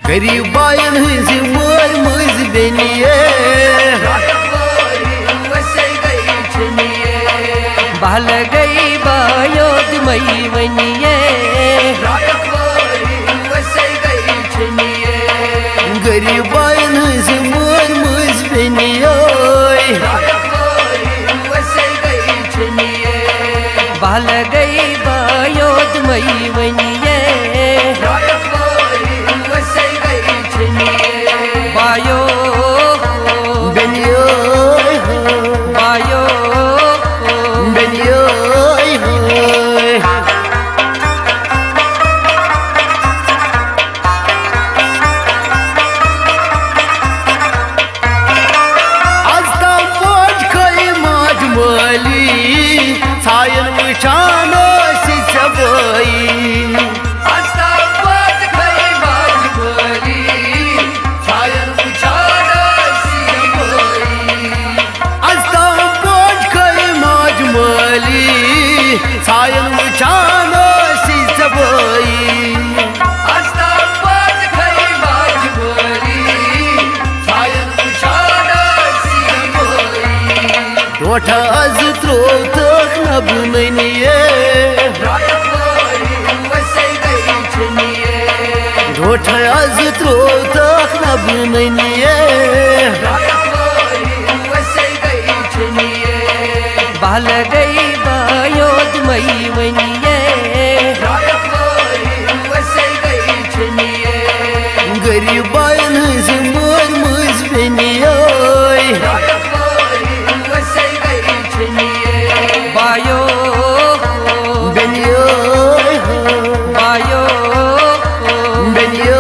गरीब बायन हज मोर मज बेनिए बहल गई बायोद मई वनिए गरीब बायन हज मोर मज बेनिए बहल गई बायोद मई वनिए बायो बेनिए बायो बेनिए सायन वुचान सबई सायन वुचान सबई टोठ अज त्रो तक नब ननिए टोठ अज त्रो तक नब ननिए बहल गई बायोद मई वनिए गरीब बायन हज मोर मज बेनिए बायो बेनिए बायो बेनिए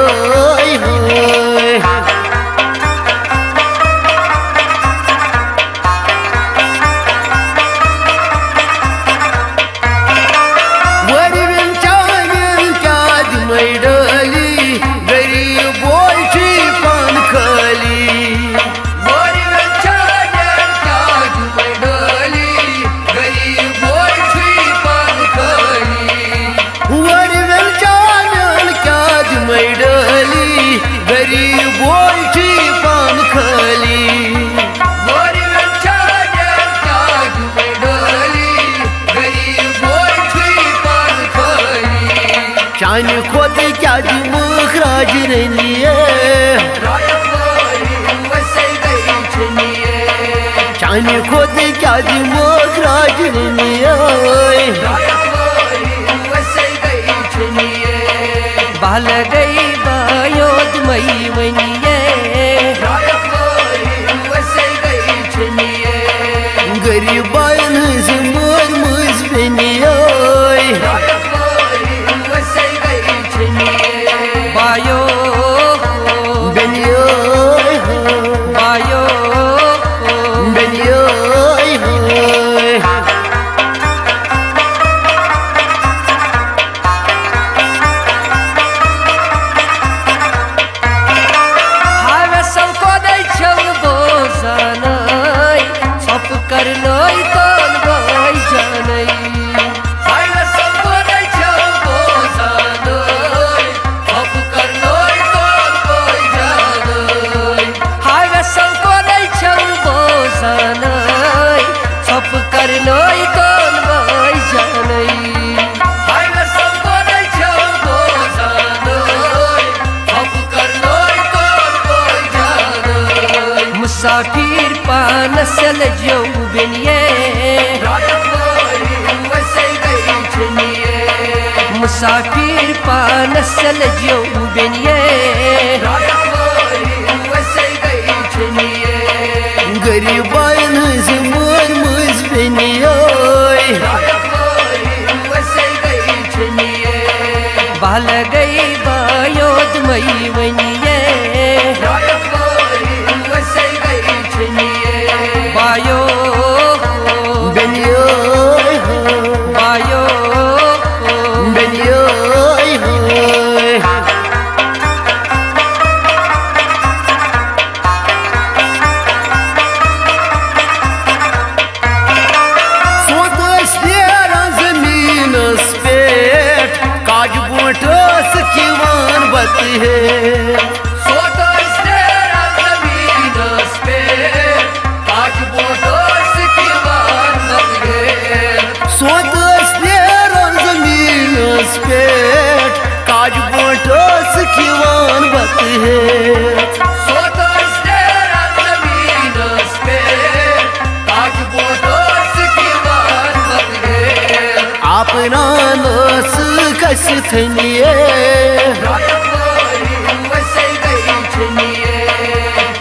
चाने खोद क्या मुखराज रनिए चाने खोद क्या मुखराज रनिए बहल गई बायोद मई वनिए गरीब बायन हज मोर मज बेनिए बायो बेनिए बायो बेनिए हावे सबको दै छल बोझानै सब करनै तन गई जानै सब करनै तन गई जानै मुसाफिर पान सल जो बेनिए मुसाफिर पान सल जो बेनिए गरीब बायन हज मोर मज बेनिए बहल गई बायोद मई वनिए बायो बेनिए बायो बेनिए है। थनिए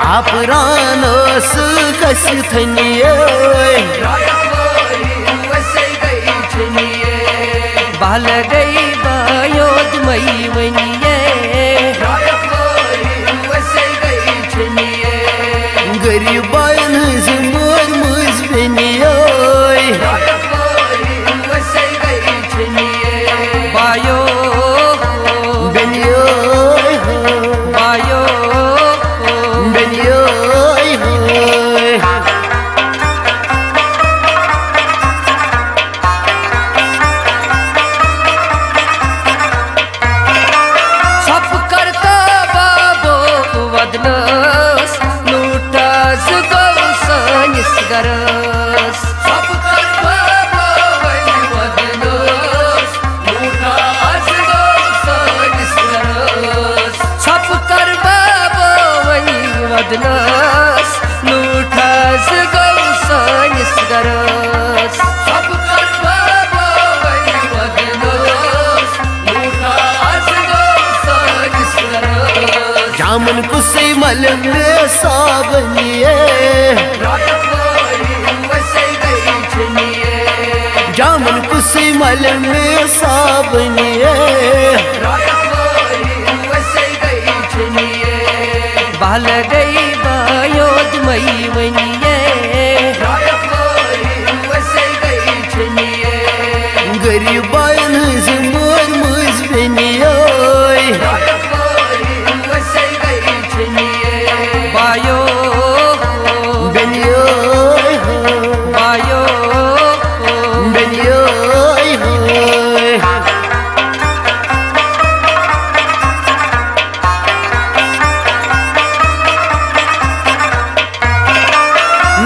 अपरानस कस थनिए बहल गई बायोद मई वनिए गरीबान हज मोर मज बनिए बायो बनिए बायो बनिए सब करता बाबो वदनस लूटास गौ सानिस गरस सब करता बाबो वदनस लूटास गौ सानिस गरस सब कर बाबो वदनस लूटास गौ सानिस गरस सब कर बाबो वदनस लूटास गौ सानिस गरस जामन कुसे मल में साबनिए जामन कुसे मल में साबनिए बहल गई बायोद मई वनिए गरीबान हज मोर मज बनिए बायो बनिए बायो बनिए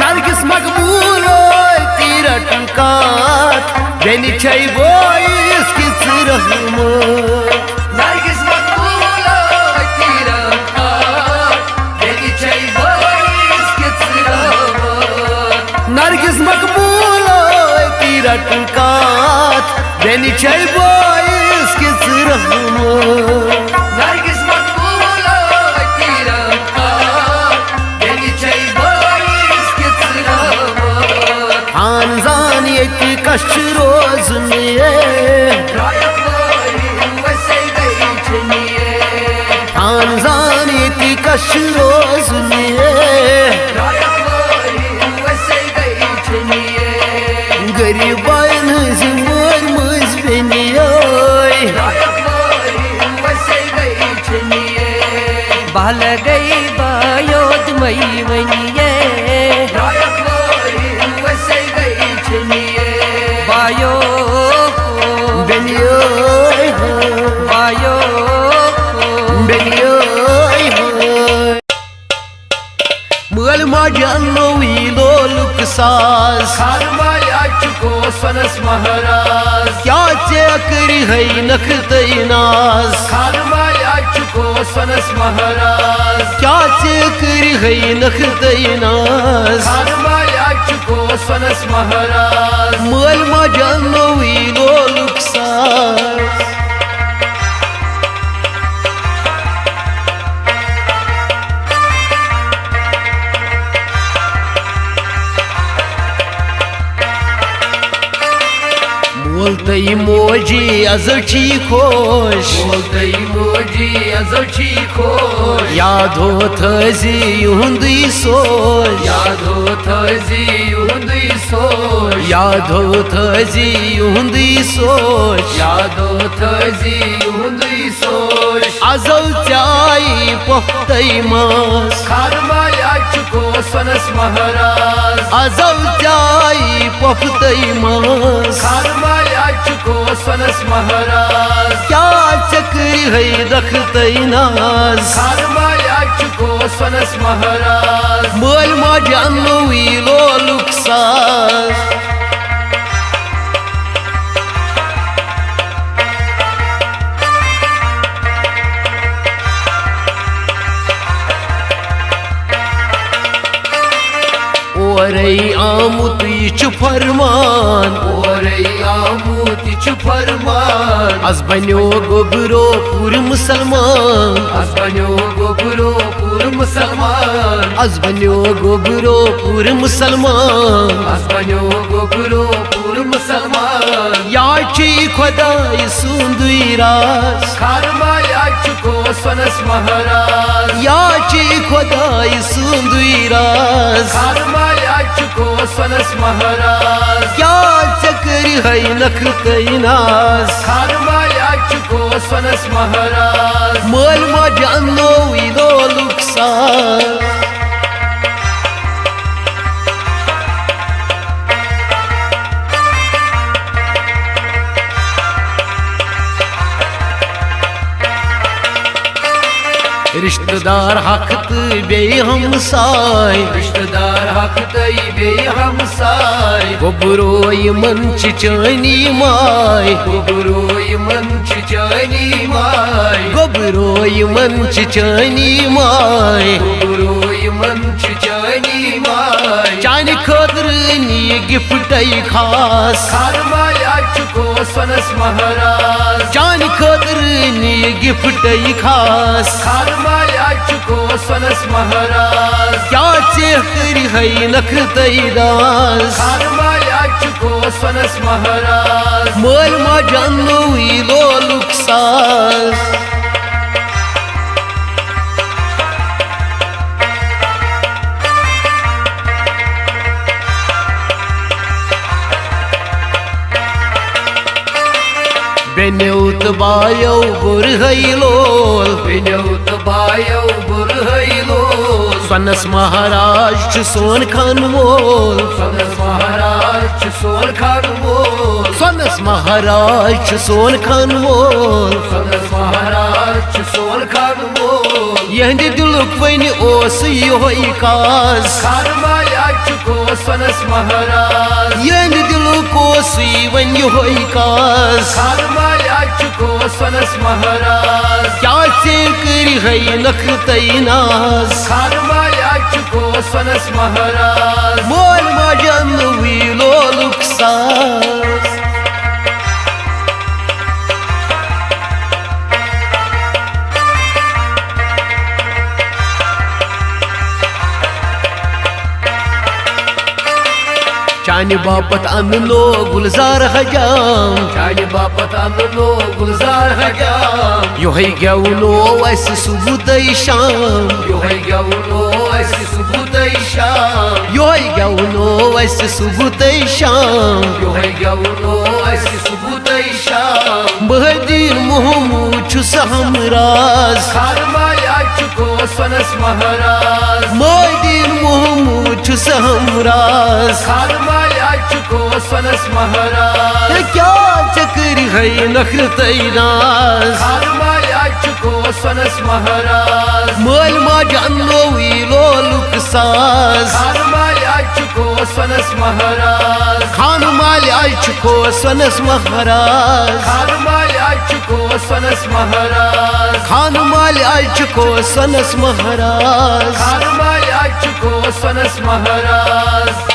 नरगिस मकबूल तीरा टंकात बेनी छई बोइस किस रहमत नरगिस मकबूल तीरा बेनी छई बोइस किस रहमत नरगिस मकबूल तीरा टंकात बेनी छई बोइस किस रहमत नरगिस मकबूल तीरा बेनी छई बोइस किस रहमत खानजान यति कश रोजनिए खानजान यति कश रोजनिए गरीबान हज मोर मज बनिए बहल गई बायोद मई वनिए बायो बनिए बायो बनिए मल माजनो वीलो लुकसास सनस महाराज क्या चेकरी है नख तैनास को सनस महाराज क्या चेकरी है नख तैनास को सनस महाराज मल माजनो वीलो लुकसास बोलतई मोजी अजची खोश बोलतई मोजी अजची खोश याद हो थजी युंदी सोच याद हो थजी युंदी सोच याद हो थजी युंदी सोच याद हो थजी युंदी सोच अजौ चाई पोख्तई मास को सनस महाराज अजौ चाई पोख्तई मास को सनस महाराज क्या चक्री है रखतई नास को सनस महाराज मल माजनो वीलो लुकसास ओरई आमुत यह फरमान ओरई आमुत तिछु फरमान आज बन्यो गोबरो पूर मुसलमान आज बन्यो गोबरो पूर मुसलमान आज बन्यो गोबरो पूर मुसलमान आज बन्यो गोबरो पूर मुसलमान या ची खुदाई सुंदुई राज खारमा या चुको सनस महाराज या ची खुदाई सुंदुई राज खारमा या चुको सनस महाराज क्या चक्कर है नखतई नाज खारमा या चुको सनस महाराज मोल मा जानो इलो लुकसान रिश्तेदार हक बे हमसाय रिश्तेदार हक तई बे हमसाय गोबरो यमन चानी माय गोबरो यमन चानी माय गोबरो यमन चानी माय गोबरो यमन चानी माय चान खतर नी गिफ्ट खास खारमा या चुको सनस महाराज चान खतर नी गिफ्ट खास खारमा या चुको सनस महाराज क्या चेहर है नखतई दास खारमा या चुको सनस महाराज मोल मा जानो इलो लुकसास बेन्योत बायो बुर लोल बेन्योत बायो बुर लोल सनस महाराज सोन खान मोल सनस महाराज सोन खान मोल सनस महाराज सोन खान मोल सनस महाराज सोन खान मोल यहंद दिलुक वन ओस योई काज खारमा या चुको सनस महाराज यहंद दिलुक ओस वन योई काज खारमा या चुको सनस महाराज क्या चेकर है नखतई नाज खारमा या चुको सनस महाराज मोल मा जानो इलो लुकसास चान बापत अनलो गुलजार हजाम चाने बापत अनलो गुलजार हजाम योहै गेवनो वैस सुबुतई शाम योहै गेवनो ऐसी सुबुतई शाम योहै गेवनो वैस सुबुतई शाम योहै गेवनो ऐसी सुबुतई शाम बहदीन मोहमू छुस हमराज खारमा या चुको सनस महाराज मोहदीन मोहमू छुस हमराज खारमा या चुको सनस महाराज क्या चक्कर है नखतई नाज खारमा या चुको सनस महाराज मोल मा जानो इलो लुकसास खारमा या चुको सनस महाराज खान माल चुको सनस महाराज खानमा या चुको सनस महाराज खान माल चुको सनस महाराज खानमा या चुको सनस महाराज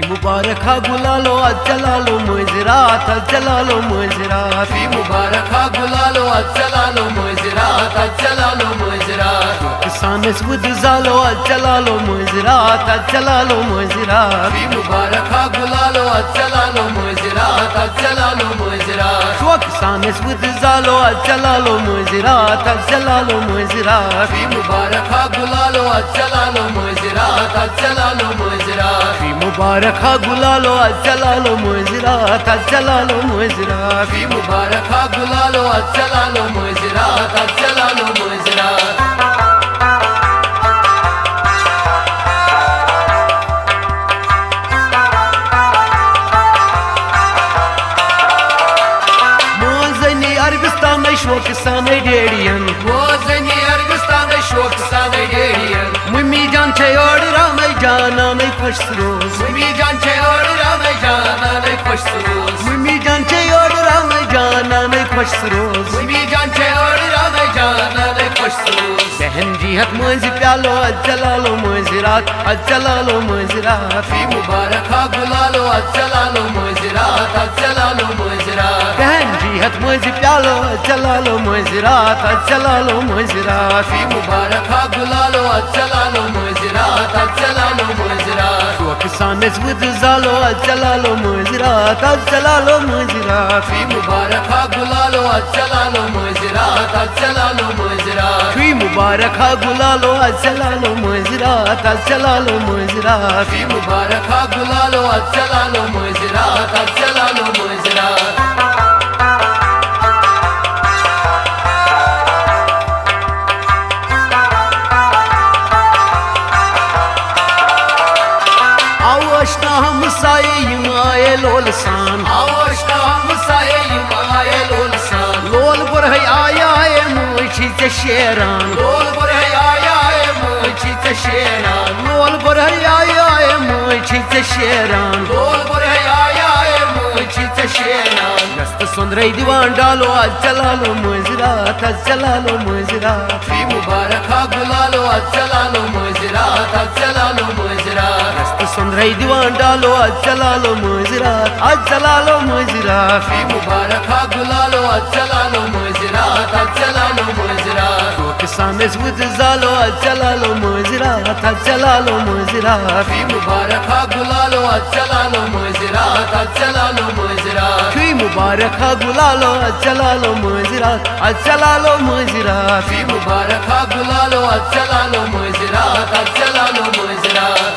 मुबारक हा गुलालो आज चला लो मुजरात आज चला लो मुजरात फी मुबारक हा गुलालो आज चला लो मुजरात आज चला लो मुजरात किसान बुद जालो आज चला लो मुजरात आज चला लो मुजरात फी मुबारक हा गुलालो आज चला लो मुजरात आज चला लो मुजरात किसान बुद जालो आज चला लो मुजरात आज चला लो मुजरात फी मुबारक हा गुलालो आज चला लो मुजरात आज चला लो मुजरात मुबारक हा गुलालो आज चला लो मुजरात आज चला लो मुजरात फी मुबारक हा गुलालो आज चला लो मुजरात आज चला लो मुजरात मोजनी अरबिस्तान शोकसान डेडियन मोजनी अरबिस्तान शोकसान डेडियन मम्मी जान छे और राम जाना नहीं खुश रोज मम्मी जान छे और राम जाना नहीं खुश रोज मम्मी जान छे और राम जाना नहीं खुश रोज मम्मी जान छे और राम जाना नहीं खुश रोज Henrihat mânzi pialo Accelalo mânzirat Accelalo mânzirat Fi mubarak ha gulalo Accelalo mânzirat Accelalo mânzirat Henrihat mânzi pialo Accelalo mânzirat Accelalo mânzirat Fi mubarak ha gulalo Accelalo mânzirat Accelalo mânzirat Kisanes vıdzalo Accelalo mânzirat Accelalo mânzirat Fi mubarak ha gulalo Accelalo mânzirat Accelalo mânzirat Fi mubarak ha gulalo Accelalo mânzirat Accelalo mânzirat Fi mubarak ha gulalo Accelalo mânzirat Accelalo mânzirat Avaşna hamsaye yimaye lolsan Avaşta hamsaye yimaye lolsan Lol burhay ayaye muçi teşeran Lol burhay ayaye muçi teşeran Lol burhay ayaye muçi teşeran Lol burhay ayaye muçi teşeran Yastı sondray divan dalo Accelalo mânzirat Accelalo mânzirat Fi mubarak ha gulalo Accelalo mânzirat Accelalo mânzirat Yastı sondray divan dalo Accelalo mânzirat Accelalo mânzirat Fi mubarak ha gulalo Accelalo mânzirat Accelalo mânzirat Kisanes vıdzalo Accelalo mânzirat Accelalo mânzirat Fi mubarak ha gulalo Accelalo mânzirat Accelalo mânzirat Fi mubarak ha gulalo Accelalo mânzirat Accelalo mânzirat Fi mubarak ha gulalo Accelalo mânzirat Accelalo mânzirat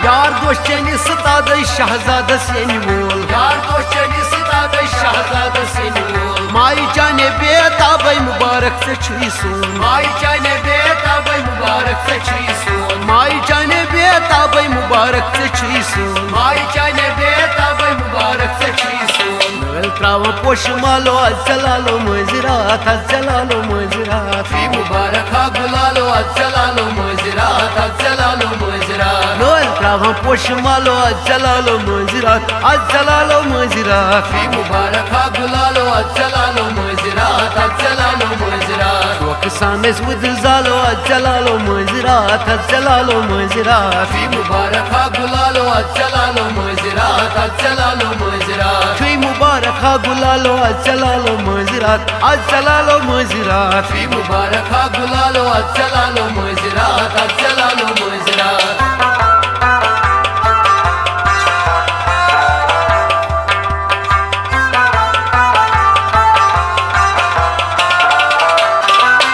Yar dost seni sıtadı şahzade seni vol Yar dost seni sıtadı şahzade seni ol May cane betabay mübarek seçiyorsun May cane betabay mübarek seçiyorsun May cane betabay mübarek seçiyorsun May cane betabay mübarek seçiyorsun Nöl trava poşmalo Accelalo mânzirat Accelalo mânzirat Fi mubarak ha gulalo Accelalo mânzirat Accelalo mânzirat Nöl trava poşmalo Accelalo mânzirat Accelalo mânzirat Fi mubarak ha gulalo Accelalo mânzirat Accelalo mânzirat Kisanes vıdzalo Accelalo mânzirat Accelalo mânzirat Fi mubarak ha gulalo Accelalo mânzirat Accelalo mânzirat Fi mubarak ha gulalo Accelalo mânzirat Accelalo mânzirat Fi mubarak ha gulalo Accelalo mânzirat Accelalo mânzirat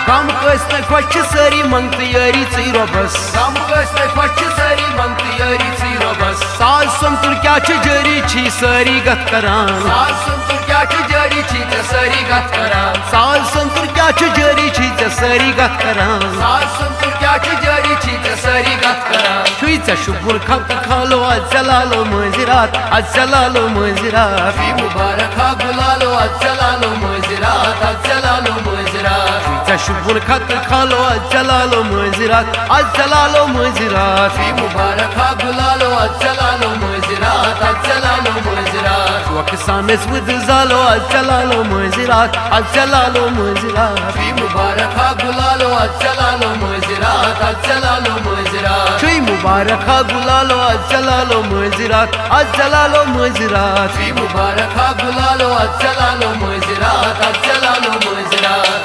Cam căstă coace sări mântâieriți-i robăs Cam găstă coace sări mântâieriți-i robăs Sal sunt turcheace gerici sări gatcaran Sal sunt turcheace gerici te sări gatcaran Sal sunt turcheace gerici sări gatcaran Sal sunt turcheace gerici te sări gatcaran Șuița și burcat calo Accelalo mânzirat Accelalo mânzirat Fi mubarak ha gulalo Accelalo mânzirat Accelalo mânzirat Șuița și burcat calo Accelalo mânzirat Accelalo mânzirat Fi mubarak ha gulalo Accelalo mânzirat Accelalo mânzirat Kisanes vıdzalo Accelalo mânzirat Accelalo mânzirat Fi mubarak ha gulalo Accelalo mânzirat Accelalo mânzirat Cui mubarak ha gulalo Accelalo mânzirat Accelalo mânzirat Fi mubarak ha gulalo Accelalo mânzirat Accelalo mânzirat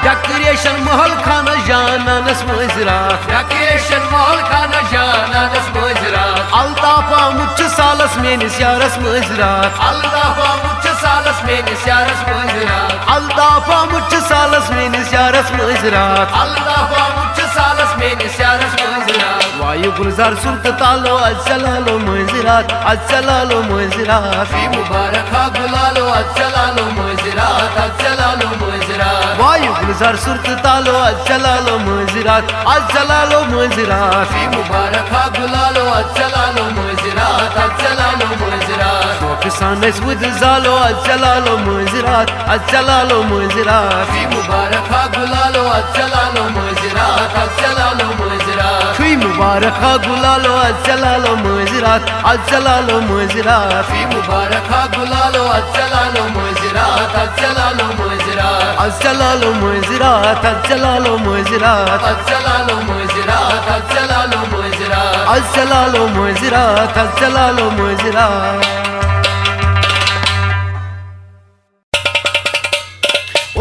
Yakreşen mahal khana jananas mânzirat Yakreşen mahal khana jananas mânzirat Altapa muçı salas menis yaras mânzirat Aldafa muçı salas menis yaras mânzirat Altapa muçı salas menis yaras mânzirat Aldafa muçı salas menis yaras mânzirat Vayu gulzar surt talo Accelalo mânzirat Accelalo mânzirat Fi mubarak ha gulalo Accelalo mânzirat Accelalo mânzirat Vayu gulzar surt talo Accelalo mânzirat Accelalo mânzirat Fi mubarak ha gulalo Accelalo mânzirat Accelalo mânzirat आसान वुद जालो चलालो मुजरात चलालो मुजरात फी मुबारक हा गुलालो चलालो मुजरात चलालो मुजरात खुई मुबारक हा गुलालो चलालो मुजरात चलालो मुजरात फी मुबारक हा गुलालो चलालो मुजरात चलालो मुजरात चलालो मुजरात चलालो मुजरात चलालो मुजरात चलालो मुजरात चलालो मुजरात चलालो मुजरात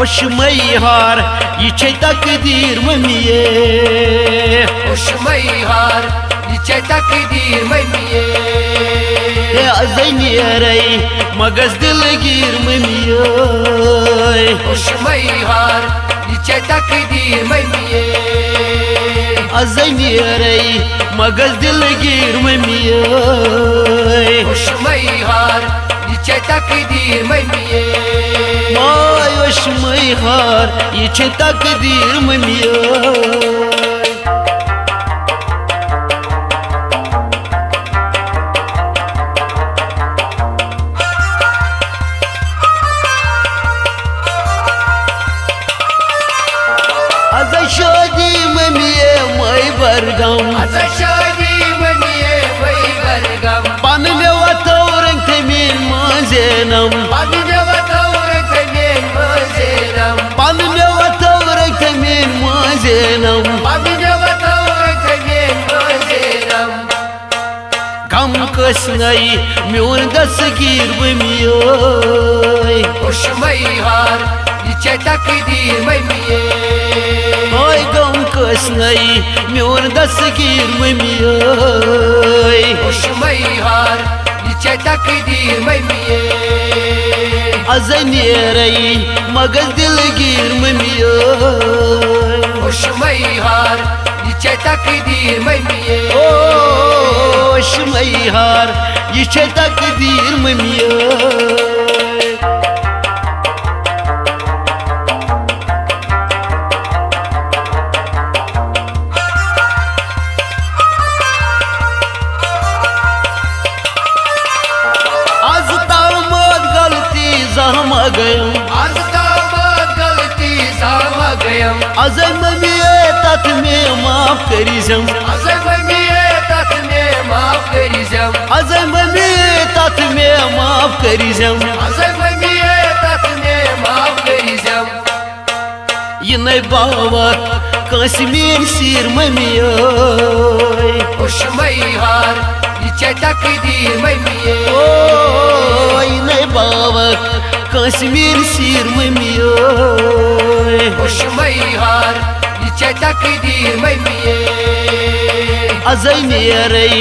Oşmayhar yiçe takdir memiye Oşmayhar yiçe takdir memiye Azayniyeray magaz dilgir memiye Oşmayhar yiçe takdir memiye Azayniyeray magaz dilgir memiye Oşmayhar yiçe takdir memiye May oşmayhar yiçe takdir memiye Azashadi memiye may bargam Aza şadi memiye vay bargam Panle vatavren temin mazenam Padine vatavre temin mazenam Panle vatavren temin mazenam Padine vatavre temin mazenam Gam kasnay myun dasgir bemiyoy Oşmayhar yiçe takdir memiye Ay gam kasnay myun dasgir bemiyoy Oşmayhar yiçe takdir memiye Azaniyeray magaz dilgir bemiyoy Oşmayhar yiçe takdir memiye Oşmayhar yiçe takdir bemiyoy गयम आज दामद गलती सामा गयम अजय ममिए तथ में माफ करीजम अजय ममिए तथ में माफ करीजम अजय ममिए तथ में माफ करीजम अजय ममिए तथ में माफ करीजम यिनै बावत कश्मीर सिर ममियोय Oşmayhar yiçe takdir memiye यिनै बावत कश्मीर सिर ममियोय Oşmayhar yiçe takdir memiye Ajay नेरै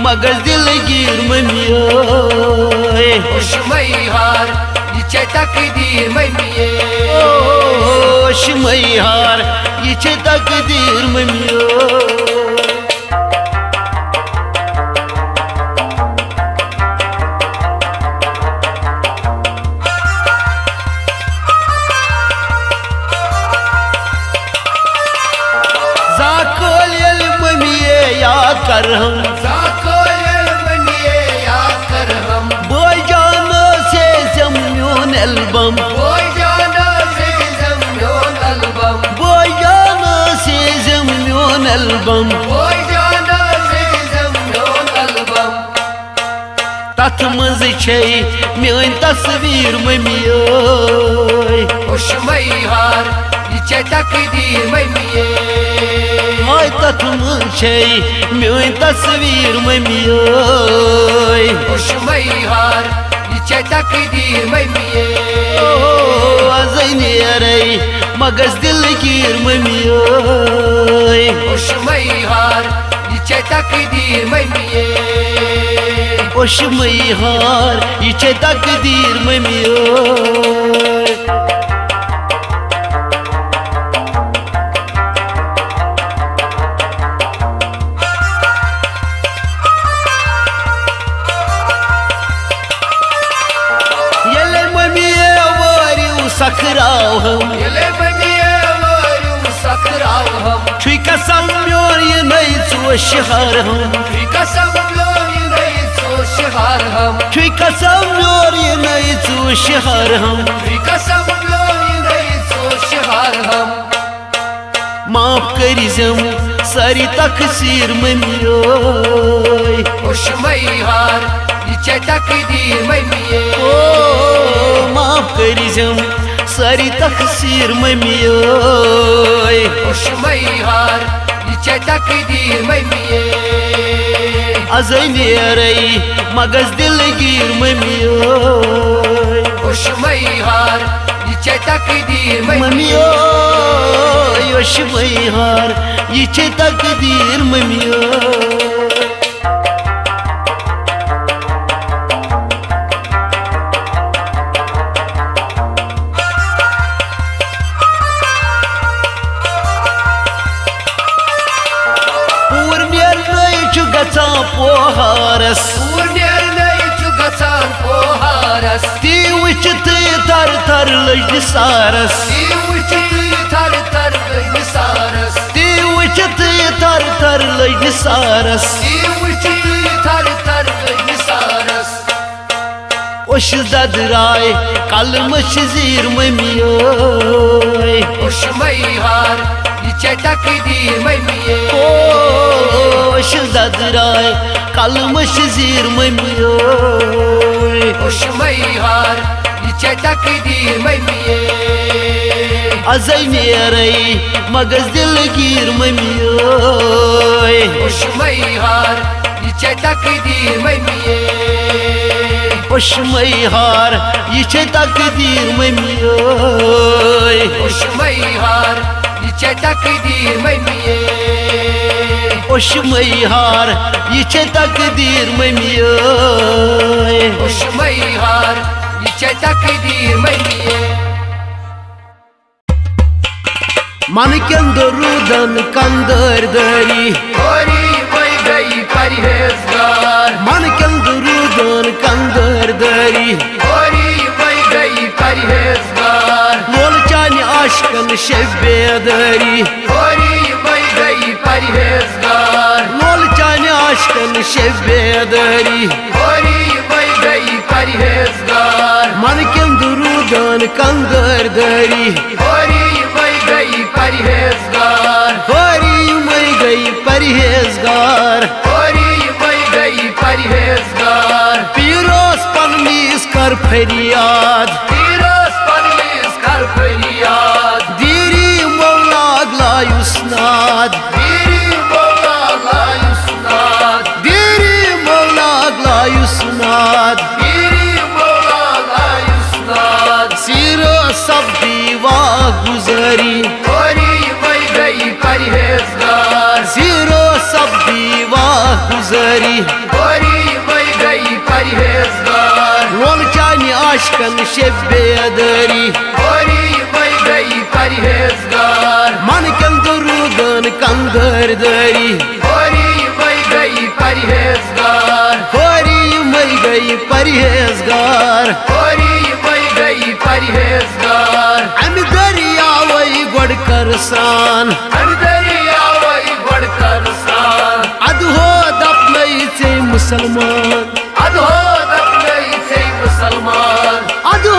मगज दिलगीर ममियोय Oşmayhar yiçe takdir memiye Oşmayhar yiçe takdir memiyoy याद कर हम Zakoyel meniye yaad kar hum boy jano se zamyon album Boy jana se zamyon album boy jano se zamyon album Boy jana se zamyon album tat maz chey mein tasveer mamiyoy Oşmayhar yiçe takdir memiye ay tat maz chey mein tasveer mamiyoy Oşmayhar yiçe takdir memiye azayniyeray magaz dilgir mamiyoy Oşmayhar yiçe takdir memiye Oşmayhar yiçe takdir mamiyoy sakrav ham Yele memiye varu sakrav hum Çuy kasam yor yinay ço şihar ham Fi kasam lo yinay so शहर हम छुई कसम more ये नई चू शहर हम कसम लोई नहीं सो शहर हम माफ करिजम सारी तकसीर ममियो खुश मैहार ये तकदीर ममिये ओ माफ करिजम सारी तकसीर ममियो खुश मैहार ये तकदीर ममिये अजनेरई मगज दिलगीर ममियो खुश मैहार ये तकदीर ममियो योश मैहार ये तकदीर ममियो पोहारस गसान पोहारस ती वुचित तर तर लज सारस थर थर सारस ती वुचित तर तर लज सारस थर थर सारस ओश ददराय कलम शजीर ममियो खुश मैहार ये तकदीर ममिये ओश ददराय कलम शजीर ममियो खुश मैहार ये तकदीर ममिये अजनेरई मगज दिलगीर ममियो खुश मैहार ये तकदीर ममिये खुश मैहार ये तकदीर ममियो खुश मैहार ये तकदीर ममिये खुश मैहार ये तकदीर ममियो खुश मैहार ये तकदीर ममिये मन के रुदन कंदर दरी होरी वही गई परहेजगार मन के रुदन कंदर दरी होरी वही गई परहेजगार लोल चान आशकन शबे दरी होरी वही गई परहेजगार लोल चान आशकन शबे दरी होरी वही गई परहेजगार मन के रुदन कंदर दरी होरी वही गई परहेजगार होरी मैं गई परहेजगार होरी वही गई परहेजगार पीरोस पन्नीस कर फरियाद तीरस पनीस कर फरियाद दीरी मौला अगलायुस्नाद मेरी मौला लायुस्नाद दीरी मौला अगलायुस्नाद मेरी मौला लायुस्नाद सिरो सब दीवा गुजरी होरी वही गई परहेजगार सिरो सब दीवा गुजरी होरी वही गई परहेजगार रोल चानी आशकन शबे दरी होरी वही गई परहेजगार मन कंदरुदन कंदर दरी होरी वही गई परहेजगार होरी मैं गई परहेजगार होरी वही गई परहेजगार अम दरिया वही गोड़ कर सान अंदरिया वही बढ़कर सान अधो दपनई से मुसलमान अधो दपनई से मुसलमान अधो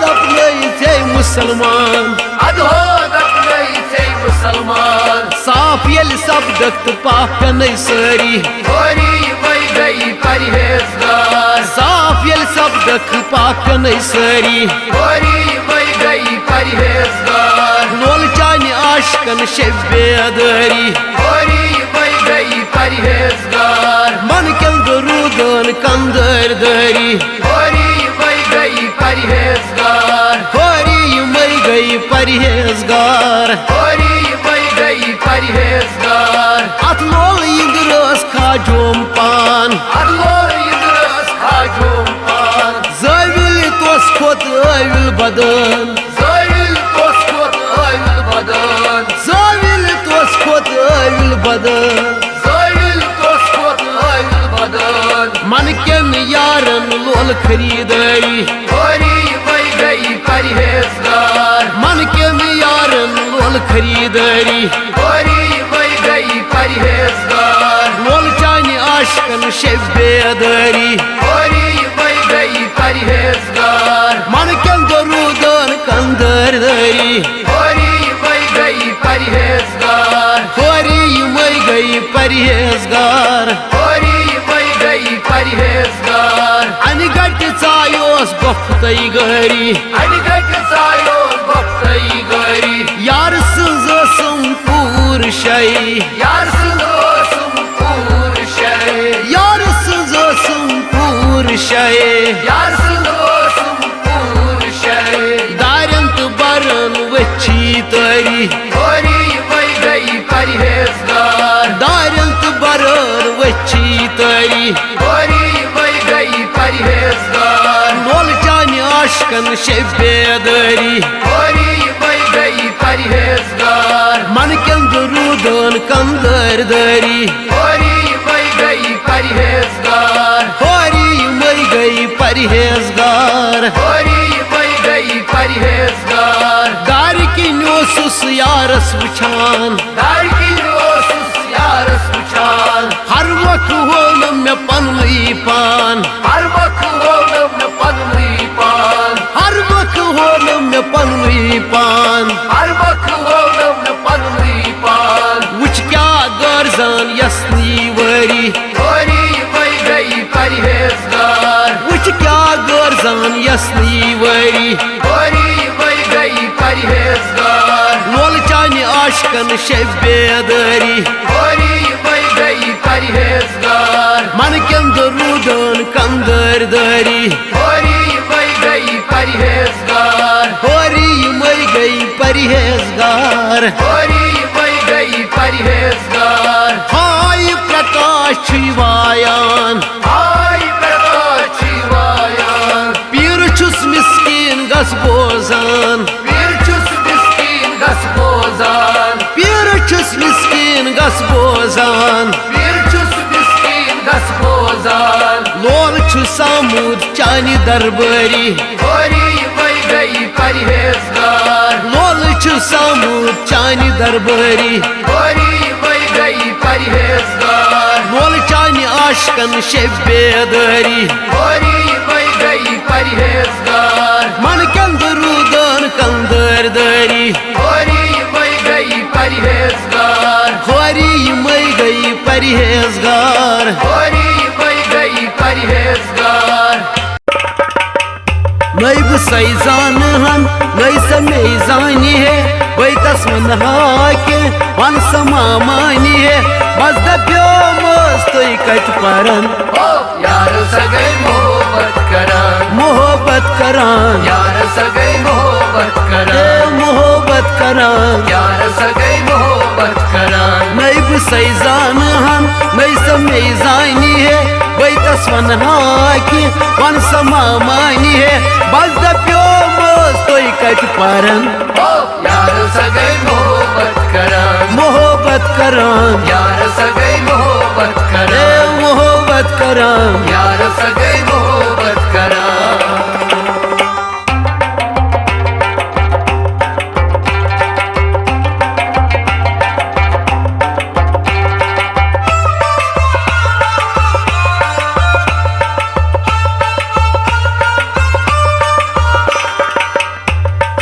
दपनई से मुसलमान अधो दपनई से मुसलमान साफ यल सब दख्त पाक नहीं सरी होरी वही गई परहेजगार साफ यल सब दख्त पाक नहीं सरी होरी वही गई परहेजगार लोल चानी आशकन शबे दरी होरी वही गई परहेजगार मन के रुदन कंदर दरी होरी वही गई परहेजगार होरी मैं गई परहेजगार होरी वही गई परहेजगार अत लोल इंद्रस खाजोम पान अल्लो इदरस खाजोम पान जविल तोस खोत अविल बदन ज़ाइल कोस्कोत आइल बदन जविल तोस खोत अविल बदन ज़ाइल कोस्कोत आइल बदन मन के यारन लोल खरीदरी होरी वही गई परहेजगार मन के यारन लोल खरीदरी होरी वही गई परहेजगार लोल चानी आशिकन शब बेदारी होरी मैं गई परहेजगार मन के दरूदन कंदर दरी होरी मैं गई परहेजगार होरी मैं गई परहेजगार होरी मैं गई परहेजगार अनगट चायोस गफ्तई गरी अनगट सायो बफ्तई गरी यार सम पूर शय यार सुदोसुम पूर शय यार सम पूर शय यार सुदोसुम पूर शय दारंत बरन वची तरी होरी मैं गई परहेजगार दारंत बरन वची तरी होरी मैं गई परहेजगार मोल चान आशिकन शब बेदारी होरी मैं गई परहेजगार मन के दरूदन कंदर दरी होरी मैं गई परहेजगार होरी मैं गई परहेजगार होरी मैं गई परहेजगार गार की नोसुस यारस वुछान दार की रोसुस यारस उछान हर वक्त हो मे पनुई पान हर वक्त हो न पगली पान हर वक्त हो मे पनुई पान हर वक्त हो न पगली पान वुच क्या गर्जन यसनी वरी होरी मैं गई परहेजगार वुच क्या गर्जन यसनी वरी होरी मैं गई परहेजगार मोल चान आशिकन शब बेदारी होरी मैं गई परहेजगार मन के दरूदन कंदर दरी होरी मैं गई परहेजगार होरी मैं गई परहेजगार होरी मैं गई परहेजगार हाय प्रकाश वायान हाय प्रकाश वायान पीर छुस मिस्कीन गस बोजान वीर चुस मिस्कीन गस बोजान पीर छुस मिस्कीन गस बोजान वीर चुस मिस्कीन गस बोजान लोल छु सामूद चानी दरबारी होरी मैं गई परहेजगार लोल छु सामूद चानी दरबारी होरी मैं गई परहेजगार लोल चानी आशिकन शब बेदारी होरी मैं गई परहेजगार मन के दरूदन कंदर दरी होरी मैं गई परहेजगार होरी मैं गई परहेजगार होरी मैं गई परहेजगार नई सैजान हन नई समेजानी है वही तस्मन हाके वन समामानी है बस दप्यो मस्त कट परन ओ यार सगै मोहब्बत करान मोहब्बत करान यार सगै मोहब्बत ए करान मोहब्बत करान यार सगै मोहब्बत करान नई सैजान हन नई समेजानी है वही तस्मन हाके वन समामानी है बस दप्यो मस्त कट परन ओ यार सगै मोहब्बत करान मोहब्बत करान यार सगै मोहब्बत ए करान मोहब्बत करान यार सगै मोहब्बत करान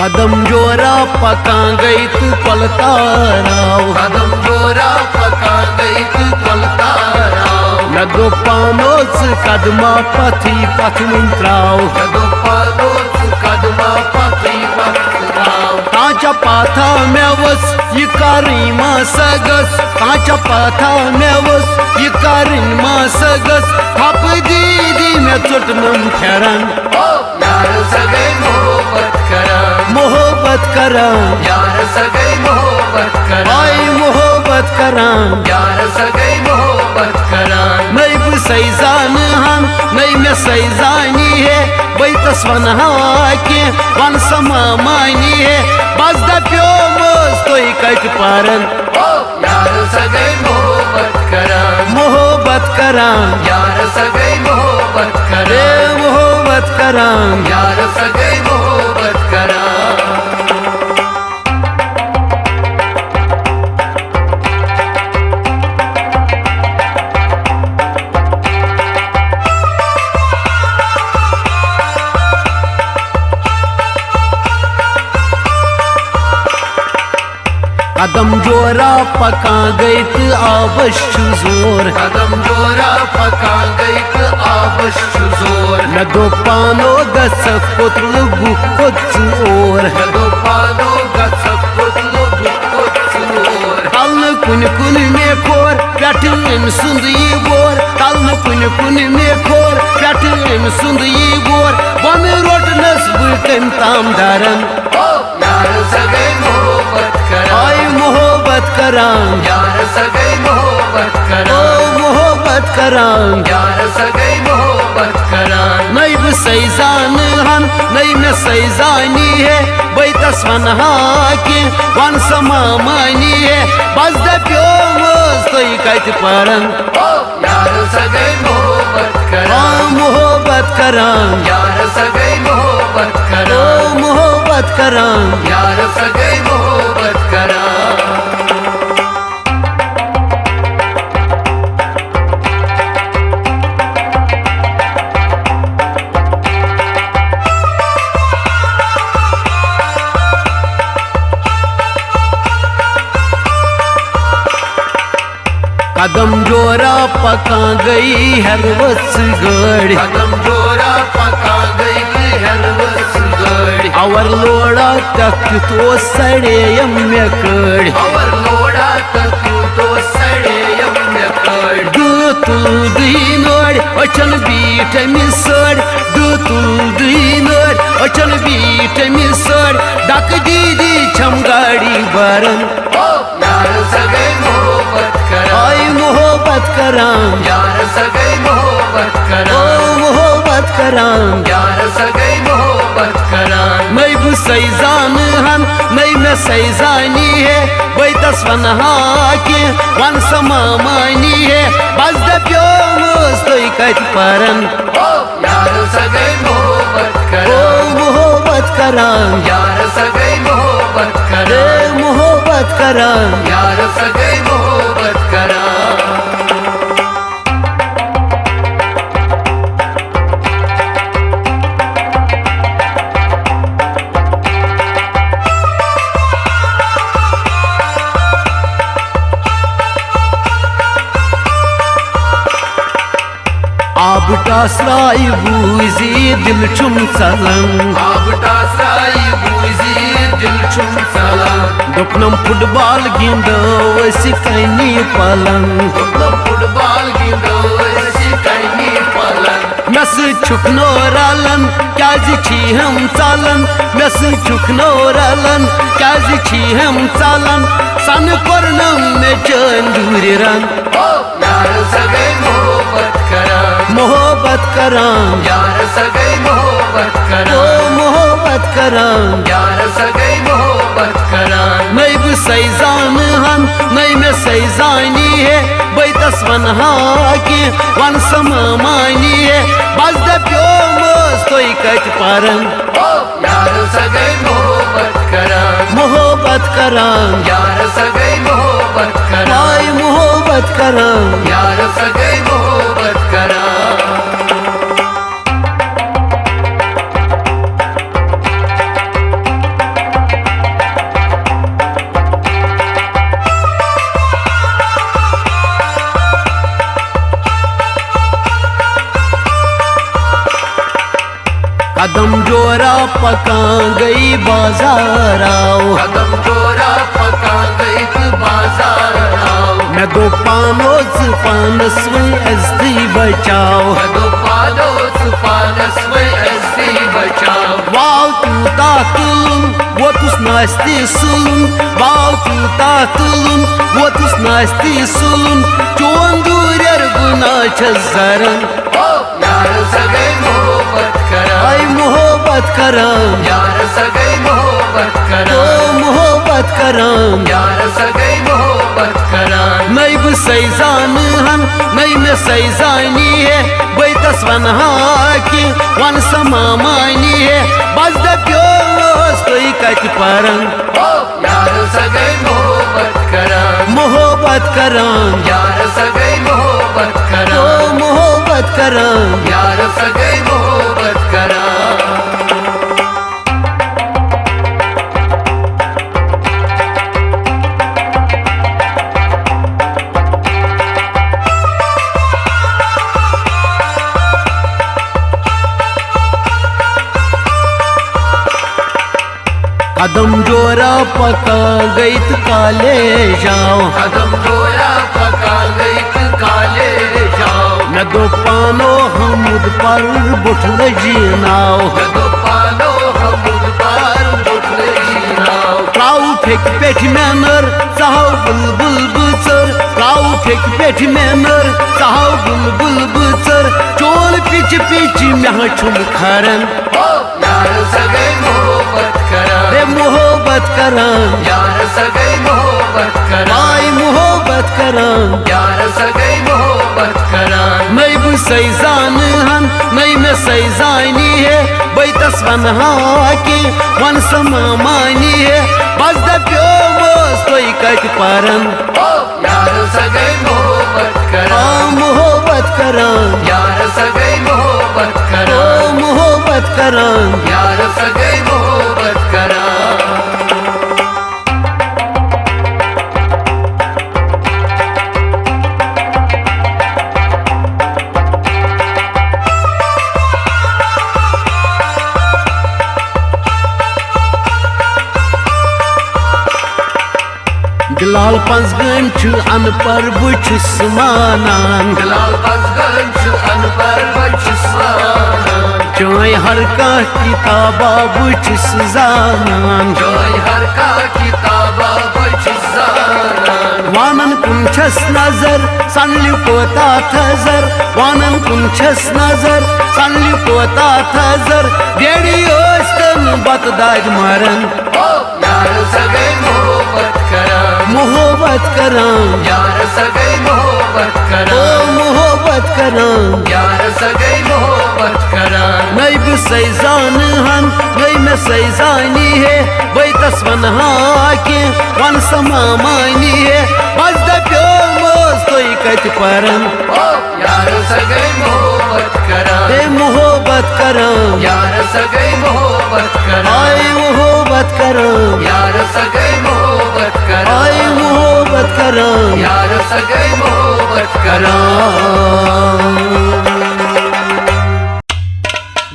कदम जोरा पका गई तू पलता राव कदम जोरा पका गई तू पलता राव लगो पानोस कदमा पथी पथ मंत्राव जदो पालोस कदमा पति पत्राव ताचा पाथा में वस ये करीमा सगस ताचा पाथा में वस ये करीमा सगस थप दीदी में चुटनम फेरन ओ यार सगै मोहब्बत करान मोहब्बत करान यार सगै मोहब्बत करान आई मोहब्बत करान यार सगै मोहब्बत करान नई सैजान हन नई में सैजानी है वही तस्वन हाके वन समामानी है बस दप्यो मस्त कट परन ओ यार सगै मोहब्बत करान मोहब्बत करान यार सगै मोहब्बत ए करान मोहब्बत करान यार सगै मोहब्बत करान कदम जोरा पका गई तो आबश जोर कदम जोरा पका गई तो आबश जोर न दो पानो गस कुतल गुकुत और न दो पानो गस कुतल गुकुत और तल कुन में खोर पेट अम सुंद ये गोर तल कुन में खोर पेट अम सुंद ये गोर बन रोटनस बम ताम दरन यार सगे मोहब्बत करा आय मोहब्बत करां यार सगे मोहब्बत करा ओ मोहब्बत करां यार सगे मोहब्बत करा नई भी सैजान हन नई में सैजानी है वही तस्वन के वन समामानी है बस दप्यो मस्त कत परन यार सगे मोहब्बत करा मोहब्बत करां यार सगे मोहब्बत करा ओ मोहब्बत करां यार सगे मोहब्बत करा कदम जोरा पका गई हरवस गढ़ कदम जोरा पका गई हरवस गढ़ और लोड़ा तक तो सड़े यम्य कड़ और लोड़ा तक तो सड़े यम्य कड़ दूतुल दीनोड़ अचन बीट मिसड़ दूतुल दीनोड़ अचन बीट मिसड़ डक दीदी छम गाड़ी बरन यार सगे मोहब्बत करा आय मोहब्बत करां यार सगे मोहब्बत करा ओ मोहब्बत करां यार सगे मोहब्बत करा नई भी सैजान हन नई में सैजानी है वही तस्वन के वन समामानी है बस दप्यो मस्त कत परन यार सगे मोहब्बत ओ करा मोहब्बत करां यार सगे मोहब्बत करा मोहब्बत करां यार सगे मोहब्बत करा आब टासराई बूजी दिल चुम सलन आबटा साई बूजी दिल छुम सला दुपनम फुटबॉल गिंदो सिकनी पलन फुटबॉल गिंदो ऐसी कहीं पलन मस छुकनो रलन क्या छी हम चालन मस छुकनो रलन क्या छी हम चालन सन करनम में चंदूर रन यार सगे मोहब्बत करा मोहब्बत करां यार सगे मोहब्बत करा ओ मोहब्बत करां यार सगे मोहब्बत करा नई भी सैजान हन नई में सैजानी है वही तस्वन के वन समामानी है बस दप्यो मस्त कत परन यार सगे मोहब्बत करा मोहब्बत करां यार सगे मोहब्बत करा आय मोहब्बत करां यार सगे मोहब्बत करा कदम जोरा पका गई बाजार आओ कदम जोरा पका गई तो बाजार आओ मैं दो पानो पानस में ऐसी बचाओ दो पालो सुपानस में ऐसी बचाओ वाव तू तातुलुन वो तुस नास्ती सुलुन वाव तू तातुलुन वो तुस नास्ती सुलुन चोन दूर गुना छरन यार सगे मोहब्बत करा आय मोहब्बत करां यार सगे मोहब्बत करा ओ मोहब्बत करां यार सगे मोहब्बत करा नई भी सैजान हन नई में सैजानी है वही तस्वन के वन समामानी है बस दप्यो मस्त कत परन यार सगे मोहब्बत करा मोहब्बत करां यार सगे मोहब्बत करा ओ मोहब्बत करां यार सगे मोहब्बत करा कदम जोरा पका गई काले जाओ, कदम जोरा पका गई काले जाओ। मैं दो पानो हमद पर बुठल जीनाओ, मैं दो पानो हमद पर बुठल जीनाओ। त्राउ फेक पेठ में नर चाहो बुलबुल बुचर, त्राउ फेक पेठ में नर चाहो बुलबुल बुचर। चोल पिच पिच में छुम खरन, यार सगे मोहब्बत करा, रे मोहब्बत करन, यार सगे मोहब्बत करा, आई मोहब्बत करन। यार सगे मोहब्बत करा। नहीं भी सही जान हन नहीं में सही जानी है, बई तस्वन की वन समानी है। बस दप्यो बस तोई कट परन, यार सगे मोहब्बत करा, मोहब्बत करन, यार सगे मोहब्बत करा, मोहब्बत करन। यार सगे मोहब्बत करा। बिलाल पंच गंठ अनपर बुछुस मानान, बिलाल पंच अनपर बुछुस मानान। चोय हर का किताबा बुछुस जानान, चोय हर का किताबा बुछुस जानान। वानन कुंछस नजर सनलि कोता थजर, वानन कुंछस नजर सनलि कोता थजर। डेड़ी ओस्तन बतदाग मरन, यार सगे मोहब्बत करा, मोहब्बत करन, यार सगे मोहब्बत करा, मोहब्बत करन। यार सगे मोहब्बत करा। नहीं भी सही जान हन नहीं में सही जानी है, वही तस्वन के वन समानी है। बस दप्यो मोस तोई कट परन, यार सगे मोहब्बत करा, रे मोहब्बत करन, यार सगे मोहब्बत करा, आई मोहब्बत करन, यार सगे मोहब्बत करा, आई मोहब्बत करन। यार सगे मोहब्बत करा।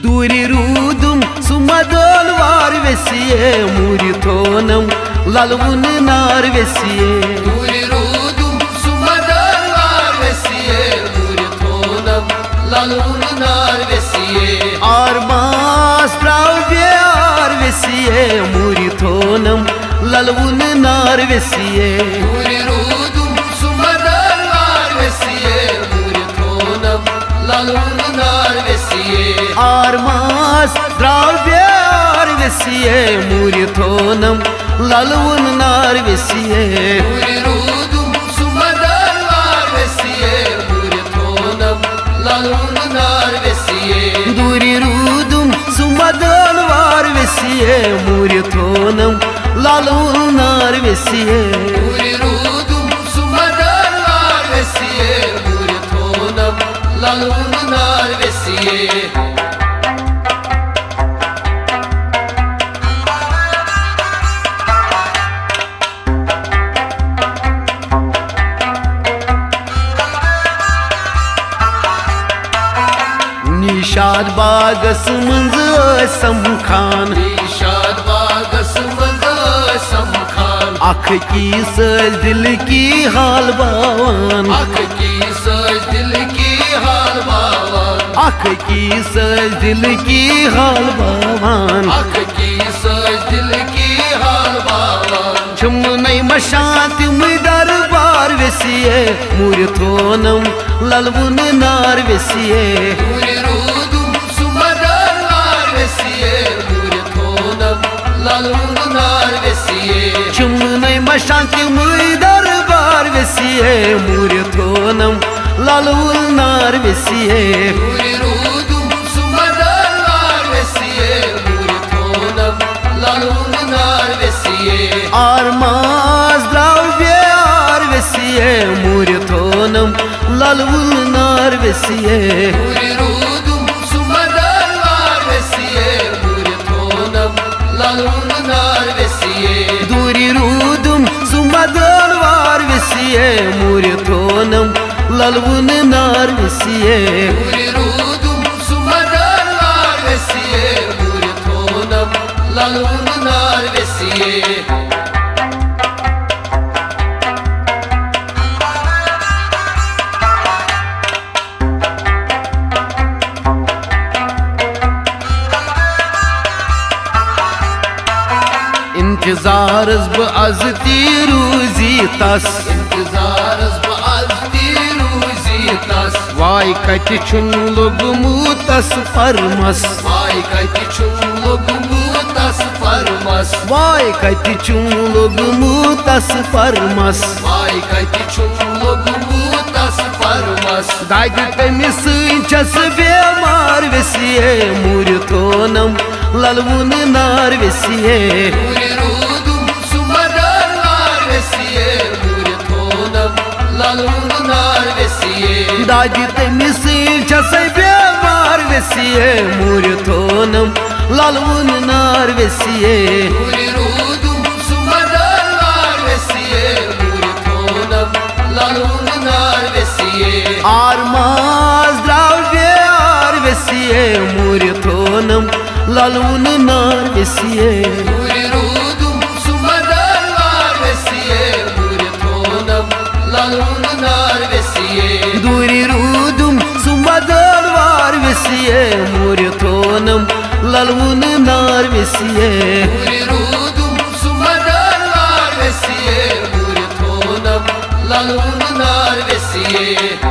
दूरी रूदुम सुमदोल वार वेसिए मूरी थोनम ललवुन नार वेसिए। दूरी रूदुम सुमदोल वार वेसिए मूरी थोनम ललवुन नार वेसिए। और मास प्राव प्यार वेसिए मूरी थोनम ललवुन नार वेसिए। दूरी रूदुम सुमदोल वार वेसिए मूरी थोनम ललवुन नार वेसिए। और मास द्रव्यार वेसिए मूरी थोनम ललवुन नार वेसिए। दूरी रूदुम सुमदोल वार वेसिए मूरी थोनम ललवुन नार वेसिए। दूरी रूदुम सुमदोल वार वेसिए मूरी थोनम ललवुन नार वेसिए। दूरी रूदुम सुमदोल वार वेसिए मूरी थोनम ललवुन नार वेसिए। निशाद बागस मंज समखान, निशाद बागस मंज समखान। अख की सज दिल की हाल बावन, अख की सज दिल की हाल बावन, अख की सज दिल की हाल बावन। अख की सज दिल की हाल बावन। छुम नहीं मशात दरबार वेसिए मूरी थोनम ललवुन नार वेसिए। दूरी रूदुम सुमदोल वार वेसिए मूरी थोनम ललवुन नार वेसिए। छुम नहीं मशात दरबार वेसिए मूरी थोनम ललवुन नार वेसिए। दूरी रूदुम सुमदोल वार वेसिए मूरी थोनम ललवुन नार वेसिए। और मास द्रव्यार वेसिए मूरी थोनम ललवुन नार वेसिए। दूरी रूदुम सुमदोल वार वेसिए मूरी थोनम ललवुन नार वेसिए। दूरी रूदुम सुमदोल वार वेसिए मूरी थोनम ललवुन नार वेसिए। दूरी रूदुम सुमदोल वार वेसिए मूरी थोनम ललवुन नार वेसिए। इंतजारस ब आज ती रूजी तस इंतजारस ब आज ती रूजी तस वाय कति छुन लोगमुत तस फरमस वाय कति छुन लोगमुत तस फरमस वाय कति छुन लोगमुत तस फरमस वाय कति छुन लोगमुत तस फरमस दाद तमिस छस बेमार वसिए मूर थोनम ललवुन नार वसिए मूर रूदुम सुमदर नार वसिए मूर थोनम ललवुन नार वसिए दाद तमिस छस बेमार वसिए मूर थोनम ललवुन नार वसिए मूर रूदुम सुमदर नार वसिए मूर थोनम ललवुन नार वसिए आरमाज द्राव्य आर वसिए मूर थोनम ललवुन नार वसिए मूर रूदुम सुमदर नार वसिए मूर थोनम ललवुन नार वसिए दूरी रूदुम सुमदल वार वसिए मूर थोनम ललवुन नार वसिए मूर रूदुम सुमदर नार वसिए मूर थोनम ललवुन नार वसिए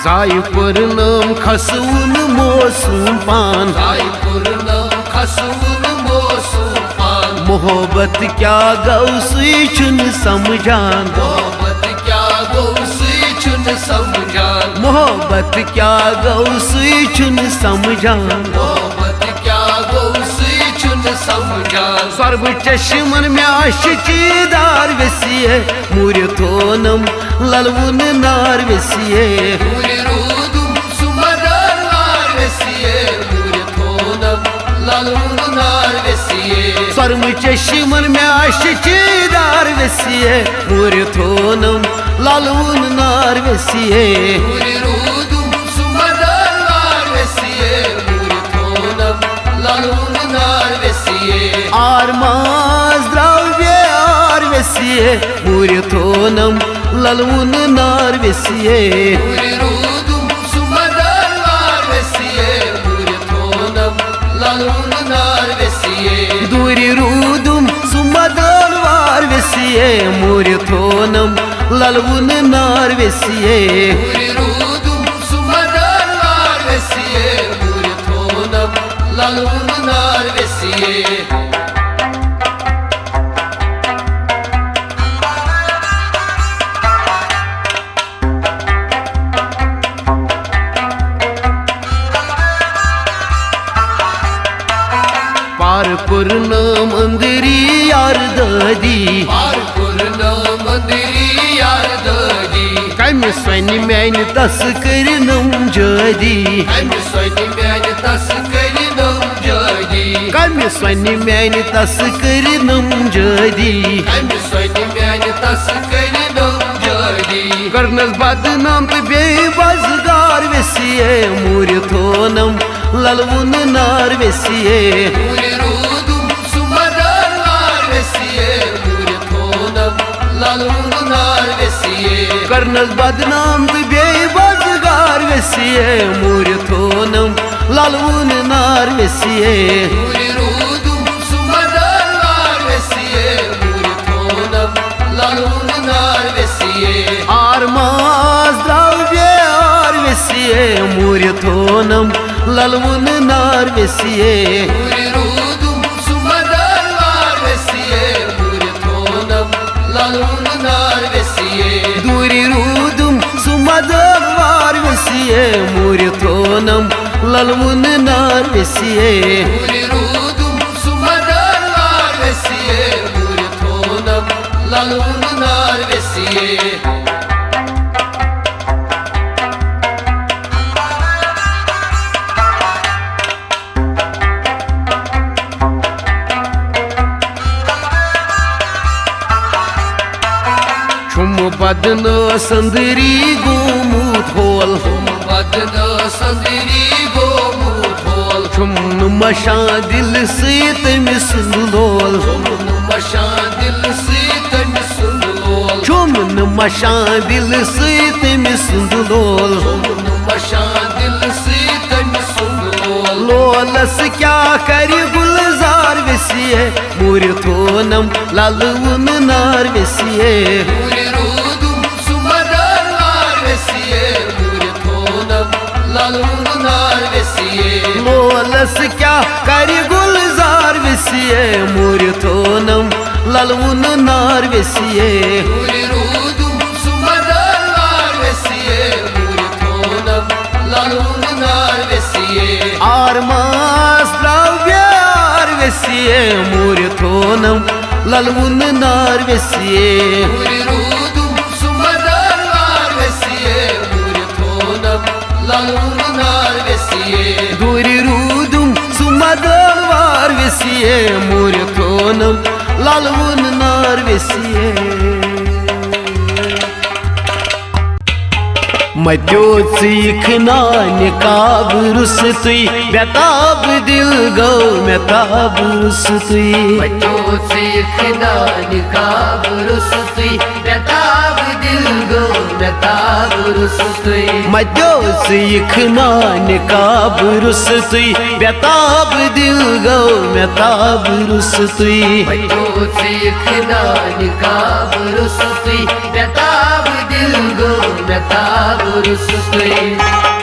जाय पुरनम खसून मोसूम पान रायपुर नम खसून मोसूम पान मोहब्बत क्या गौसी चुन समझान मोहब्बत क्या गौसी चुन समझान मोहब्बत क्या गौसी चुन समझान मोहब्बत क्या गौसी चुन समझान सर्व चश्मन में आशिकीदार वसिए मूर थोनम ललवुन नार वसिए मूर रूदुम सुमदर नार वसिए मूर थोनम ललवुन नार वसिए सर्व चश्मन में आशिकीदार वसिए मूर थोनम ललवुन नार वसिए मूर रूदुम सुमदर नार वसिए मूर थोनम ललवुन नार वसिए आरमाज द्राव्य आर वसिए मूर थोनम ललवुन नार वसिए मूर रूदुम सुमदर नार वसिए मूर थोनम ललवुन नार वसिए दूरी रूदुम सुमदल वार वसिए मूर थोनम ललवुन नार वसिए मूर रूदुम सुमदर नार वसिए मूर थोनम ललवुन नार वसिए पार पुरनम अंदरी यार दादी पारपुर नम मंदिरी यार दादी कम सन मैन तस करनम जदी अमि सोनि म्यान तस करिनम जादी कम सन मैन तस करनम जदी अमि सोनि म्यान तस करिनम जादी करनस बदनाम तो बेबजगार वसिए मूर थोनम ललवुन नार वसिए मूर रूदुम सुमदर नार वसिए मूर थोनम ललवुन नार वसिए करनस बदनाम तो बेबजगार वसिए मूर थोनम ललवुन नार वसिए मूर रूदुम सुमदर नार वसिए मूर थोनम ललवुन नार वसिए आरमाज द्राव्य आर वसिए मूर थोनम ललवुन नार वसिए मूर रूदुम सुमदर नार वसिए मूर थोनम ललवुन नार वसिए दूरी रूदुम सुमदल वार वसिए मूर थोनम ललवुन नार वसिए मूर रूदुम सुमदर नार वसिए मूर थोनम ललवुन नार वसिए छुम बदन संदरी गोमूत होल बदन संदरी गोमूत होल छुम मशा दिल से तमिस लोल मशा दिल से मशां दिल तमिस सुंद लोल मशां दिल तमिस सुंद लोल लोलस क्या कर गुलजार वेसिए मूर थोनम ललवन नार वेसिए मूर रूदुम सुमदर नार वेसिए मूर थोनम ललवन नार वेसिए लोलस क्या कर गुलजार वेसिए मूर थोनम ललवन नार वेसिए मूर रूदुम सुमदर नार वेसिए मूर थोनम ललवन नार वेसिए आरमास द्रव्यार वेसिए मूर थोनम ललवन नार वेसिए मूर रूदुम सुमदर नार वेसिए मूर थोनम ललवन नार वेसिए दूर रूदुम सुमदवार वेसिए मूर थोनम ललवन नार वेसिए मत्यो सीखनान काब रुस तुई बेताब दिल गो मेताब रुस तुई मत्यो सीखनान काब रुस तुई बेताब दिल गो मेताब रुस तुई मत्यो सीखनान काब रुस तुई बेताब दिल गो मेताब रुस तुई मत्यो सीखनान काब रुस तुई बेताब दिल गो मेताब रुस तुई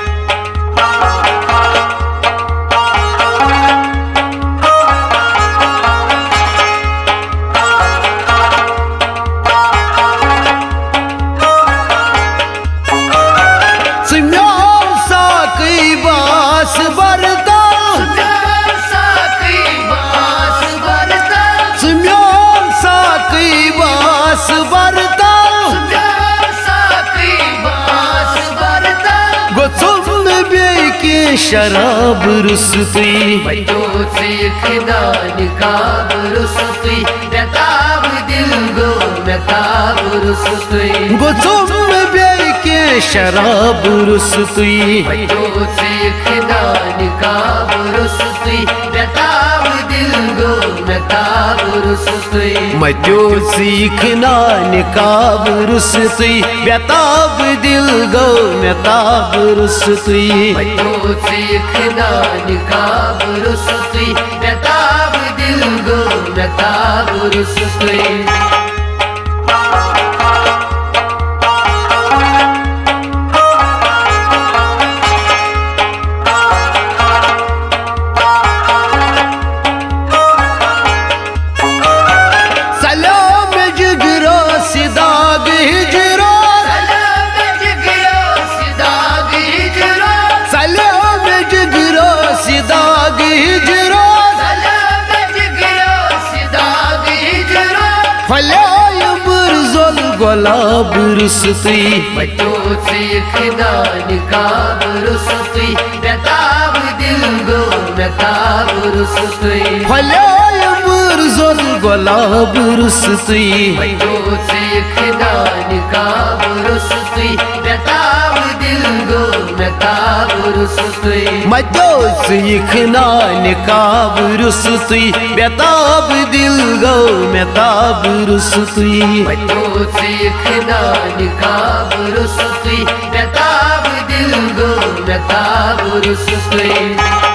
शराब रुस तुई मत्यो सीखनान काब रुस तुई बेताब दिल गो मेताब रुस तुई गोचुम बेके शराब रुस तुई मत्यो सीखनान काब रुस तुई बेताब दिल गो मेताब रुस तुई मत्यो सीखनान काब रुस तुई बेताब दिल गो मेताब रुस तुई मत्यो सीखनान काब रुस तुई बेताब दिल गो मेताब रुस तुई गुलाब रुस तुई मत्यो सीखनान काब रुस तुई बेताब दिल गो मेताब रुस तुई फल्याय मुरझोल गुलाब रुस तुई मत्यो सीखनान काब रुस तुई बेताब दिल गो मेताब रुस तुई मत्यो सीखनान काब रुस तुई बेताब दिल गो मेताब रुस तुई मत्यो सीखनान काब रुस तुई बेताब दिल गो मेताब रुस तुई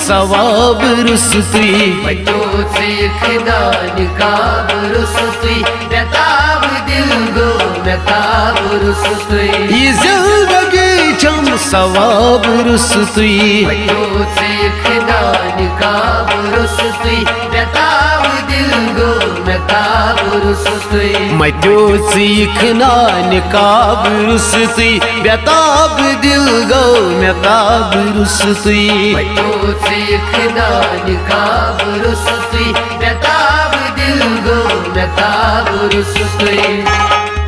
सवाब रुस तुई मत्यो सीखनान काब रुस तुई बेताब दिल गो मेताब रुस तुई जिंदगी चम सवाब रुस तुई मत्यो सीखनान काब रुस तुई बेताब दिल गो मेताब रुस तुई मत्यो सीखनान काब रुस तुई बेताब दिल गो मेताब रुस तुई मत्यो सीखनान काब रुस तुई बेताब दिल गो मेताब रुस तुई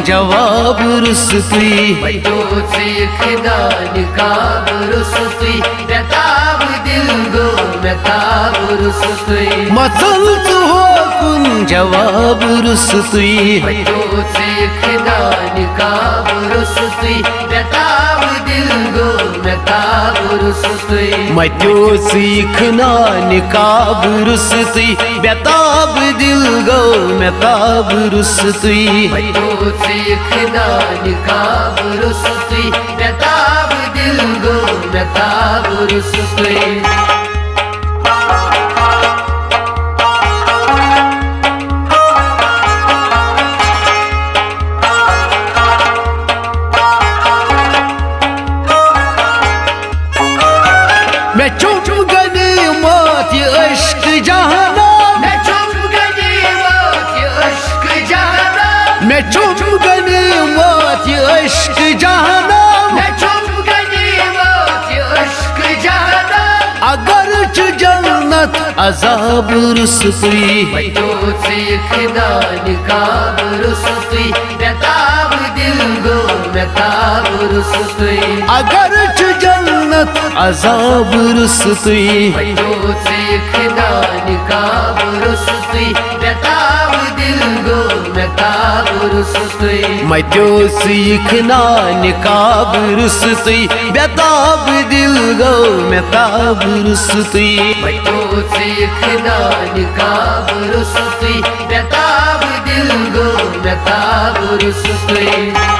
जवाब रुस्तुई तोच खिदान काब रुस्तुई बेताब दिल गो बेताब रुस्तुई मसल हो कुन जवाब रुस्तुई तोच खिदान काब रुस्तुई बेताब दिल गो बेताब रुस्तुई मत्यो सीखना निकाब रुस्तुई बेताब दिल गो मेताब रुस्तुई तोच खिदान काब रुस्तुई बेताब दिल गो बेताब रुस्तुई मैं चुप गनीमत इश्क जहाना मैं चुप गनीमत इश्क जहाना मैं चुप गनीमत इश्क जहाना मैं चुप गनीमत इश्क जहाना अगर जन्नत अजाब रुस्तुई तोच खिदान काब रुस्तुई बेताब दिल गो बेताब रुस्तुई अगर जन्नत अजाब रुस्तुई तोच खिदान काब रुस्तुई बेताब दिल गो बेताब रुस्तुई मैं जो सीखना निकाब रुस्तुई बेताब दिल गो मेताब रुस्तुई तोच खिदान काब रुस्तुई बेताब दिल गो बेताब रुस्तुई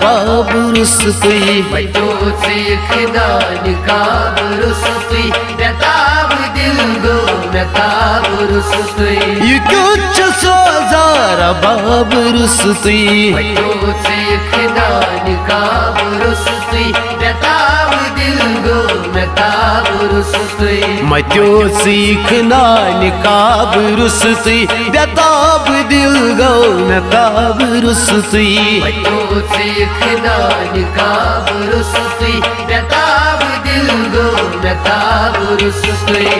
बाब रुस्तुई तोच खिदान काब रुस्तुई बेताब दिल गो बेताब रुस्तुई ये कुछ सोजार बाब रुस्तुई तोच खिदान काब रुस्तुई बेताब दिल गो बेताब रुस्तुई मैं जो सीखना निकाब रुस्तुई बेताब दिल गो मेताब रुस्तुई तोच खिदान काब रुस्तुई बेताब दिल गो बेताब रुस्तुई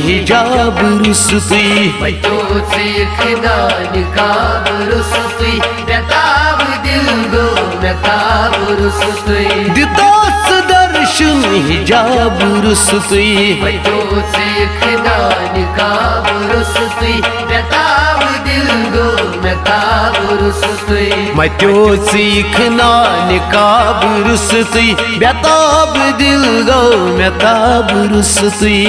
हिजाब रुस्तुई तोच खिदान काब रुस्तुई बेताब दिल गो बेताब रुस्तुई दितास दर्शन हिजाब रुस्तुई तोच खिदान काब रुस्तुई बेताब दिल गो बेताब रुस्तुई मैं जो सीखना निकाब रुस्तुई बेताब दिल गो मेताब रुस्तुई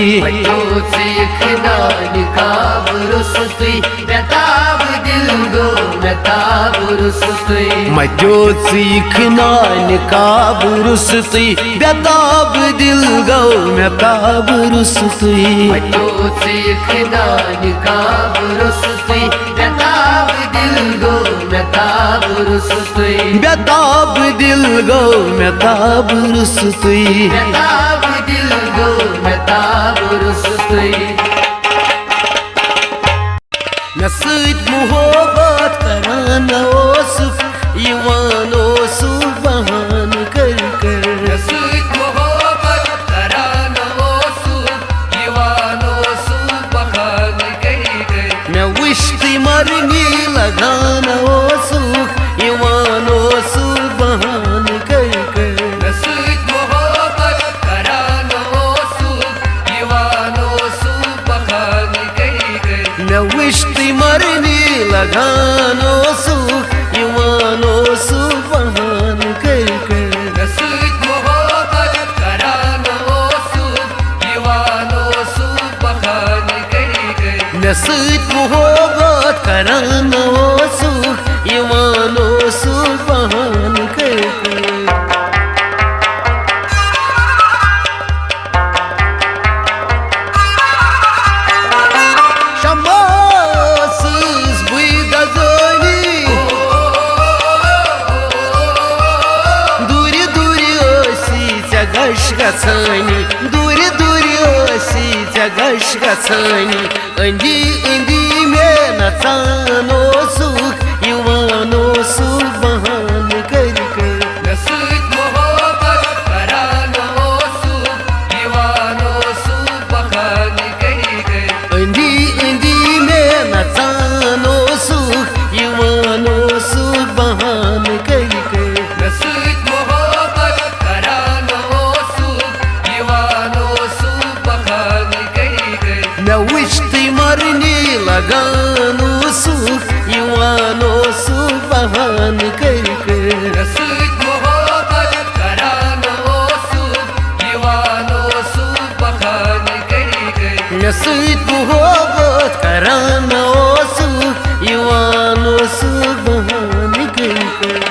तोच खिदान काब रुस्तुई बेताब दिल गो बेताब रुस्तुई मैं जो सीखना निकाब रुस्तुई बेताब दिल गो मेताब रुस्तुई तोच खिदान काब रुस्तुई बेताब दिल गो बेताब रुस्तुई बेताब दिल गो मेताब रुस्तुई बेताब दिल गो बेताब रुस्तुई मैं सद मोहब्बत करान ओसुफ यवान ओसुफ बहान कर मोहब्बत करान ओसुफ यवान ओसुफ बहान कर मैं विश्ती मरनी लगान ओसुफ यवान ओसुफ बहान कर मोहब्बत करान ओसुफ यवान ओसुफ बहान कर मैं विश्ती मरनी लगान ओसुख यिवान ओसुख बहान कर कर مےٚ سۭتۍ محبت کران اوسُکھ یِوان اوسُکھ بخان کٔرۍ کٔرۍ مےٚ سۭتۍ محبت کران اوسُکھ یِوان اوسُکھ بہان کر کر गश गछानी दूर दूर ओसी गश गछानी अंदी अंदी में नचान ओसुख यिवान ओसुख बहान कर कर مےٚ سۭتۍ محبت کران اوسُکھ یِوان اوسُکھ بخان کٔرۍ کٔرۍ अंदी अंदी में नचान ओसुख यिवान ओसुख बहान कर कर مےٚ سۭتۍ محبت کران اوسُکھ یِوان اوسُکھ بخان کٔرۍ کٔرۍ مےٚ وٕچھ تُہۍ مرنہِ لگان اوسُکھ یِوان اوسُکھ بہان کر کر مےٚ سۭتۍ محبت کران اوسُکھ یِوان اوسُکھ بخان کٔرۍ کٔرۍ مےٚ سۭتۍ محبت کران اوسُکھ یِوان اوسُکھ بہان کر کر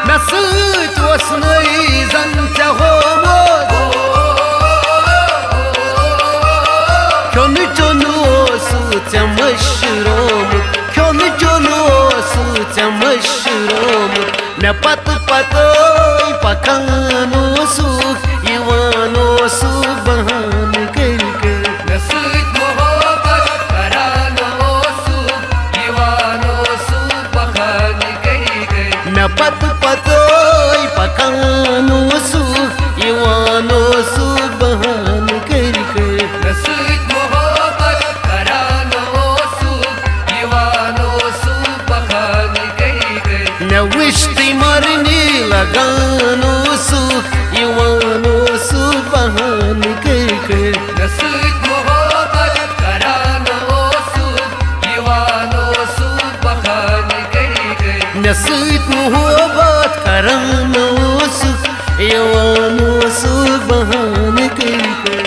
مےٚ سۭتۍ اوس نٔے زن ژےٚ ہومُت کھیوٚن چیوٚن اوسُتھ ژےٚ مٔشرومُت کھیوٚن چیوٚن اوسُتھ ژےٚ مٔشرومُت مےٚ پتہٕ پتہٕ پکان اوسُکھ یِوان اوسُکھ بہان کر کر مےٚ سۭتۍ محبت کران اوسُکھ یِوان اوسُکھ بخان کٔرۍ کٔرۍ مےٚ پتہٕ پتہٕ پکان اوسُکھ یِوان اوسُکھ بہان کر کر مےٚ سۭتۍ محبت کران اوسُکھ یِوان اوسُکھ بخان کٔرۍ کٔرۍ مےٚ وٕچھ تُہۍ مرنہِ لگان اوسُکھ یِوان اوسُکھ بہان کر کر مےٚ سۭتۍ محبت کران اوسُکھ یِوان اوسُکھ بخان کٔرۍ کٔرۍ مےٚ سۭتۍ محبت کران اوسُکھ یِوان اوسُکھ بہان کر کر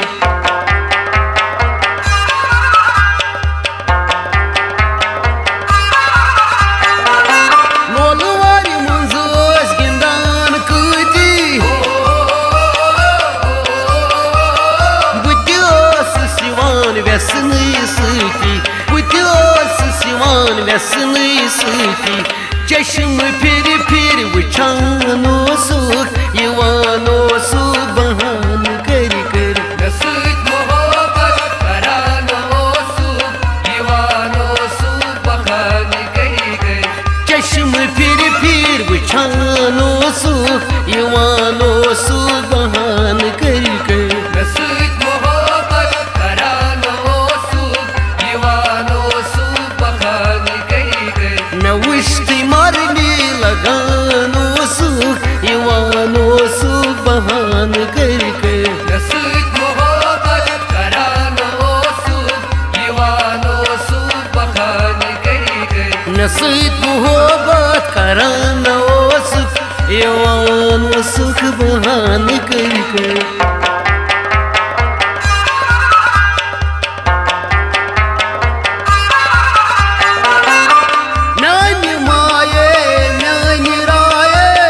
لولوارِ منٛز ٲسۍ گِنٛدان کۭتی بہٕ تہِ ٲسٕس یِوان وٮ۪سنٕے سۭتی بہٕ تہِ ٲسٕس یِوان وٮ۪سنٕے سۭتی چشمہٕ پھِرِ پھِرِ وٕچھان اوسُکھ یِوان اوسُکھ بہان کر کر مےٚ سۭتۍ محبت کران اوسُکھ یِوان اوسُکھ بخان کٔرۍ کٔرۍ چشمہٕ پھِرِ پھِرِ وٕچھان اوسُکھ یِوان اوسُکھ بہان کر کر مےٚ سۭتۍ محبت کران اوسُکھ یِوان اوسُکھ بخان کٔرۍ کٔرۍ مےٚ وٕچھ تُہۍ مرنہِ لگان اوسُکھ یِوان اوسُکھ بہان کر کر مےٚ سۭتۍ محبت کران اوسُکھ یِوان اوسُکھ بخان کٔرۍ کٔرۍ مےٚ سۭتۍ محبت کران اوسُکھ یِوان اوسُکھ بہان کر کر میانہِ مایے میانہِ رایے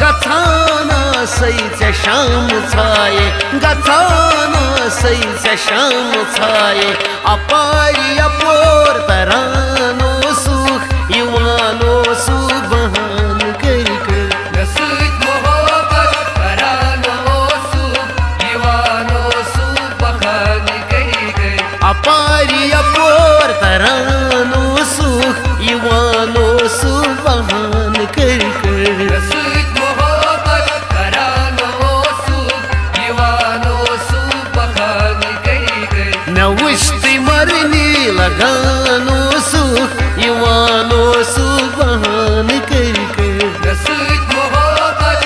گژھان آسَے ژےٚ شام ژھایے گژھان آسَے ژےٚ شام ژھایے اپارِ یپور تران اوسُکھ یِوان اوسُکھ بہان کر کر مےٚ سۭتۍ محبت کران اوسُکھ یِوان اوسُکھ بخان کٔرۍ کٔرۍ اپارِ یپور تران اوسُکھ یِوان اوسُکھ بہان کر کر مےٚ سۭتۍ محبت کران اوسُکھ یِوان اوسُکھ بخان کٔرۍ کٔرۍ مےٚ وٕچھ تُہۍ مرنہِ لگان اوسُکھ یِوان اوسُکھ بہان کر کر مےٚ سۭتۍ محبت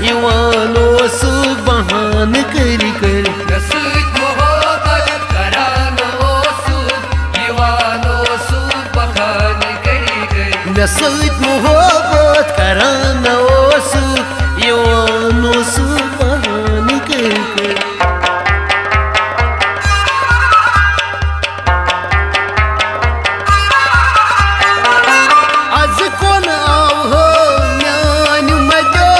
यिवान ओसुक बहान करि करि مےٚ سۭتۍ محبت کران اوسُکھ یِوان اوسُکھ بخان کری کری مےٚ سۭتۍ محبت کران اوسُکھ یِوان اوسُکھ بہان کٔرۍ کٔرۍ آز کُن آوہو میانہِ مدیو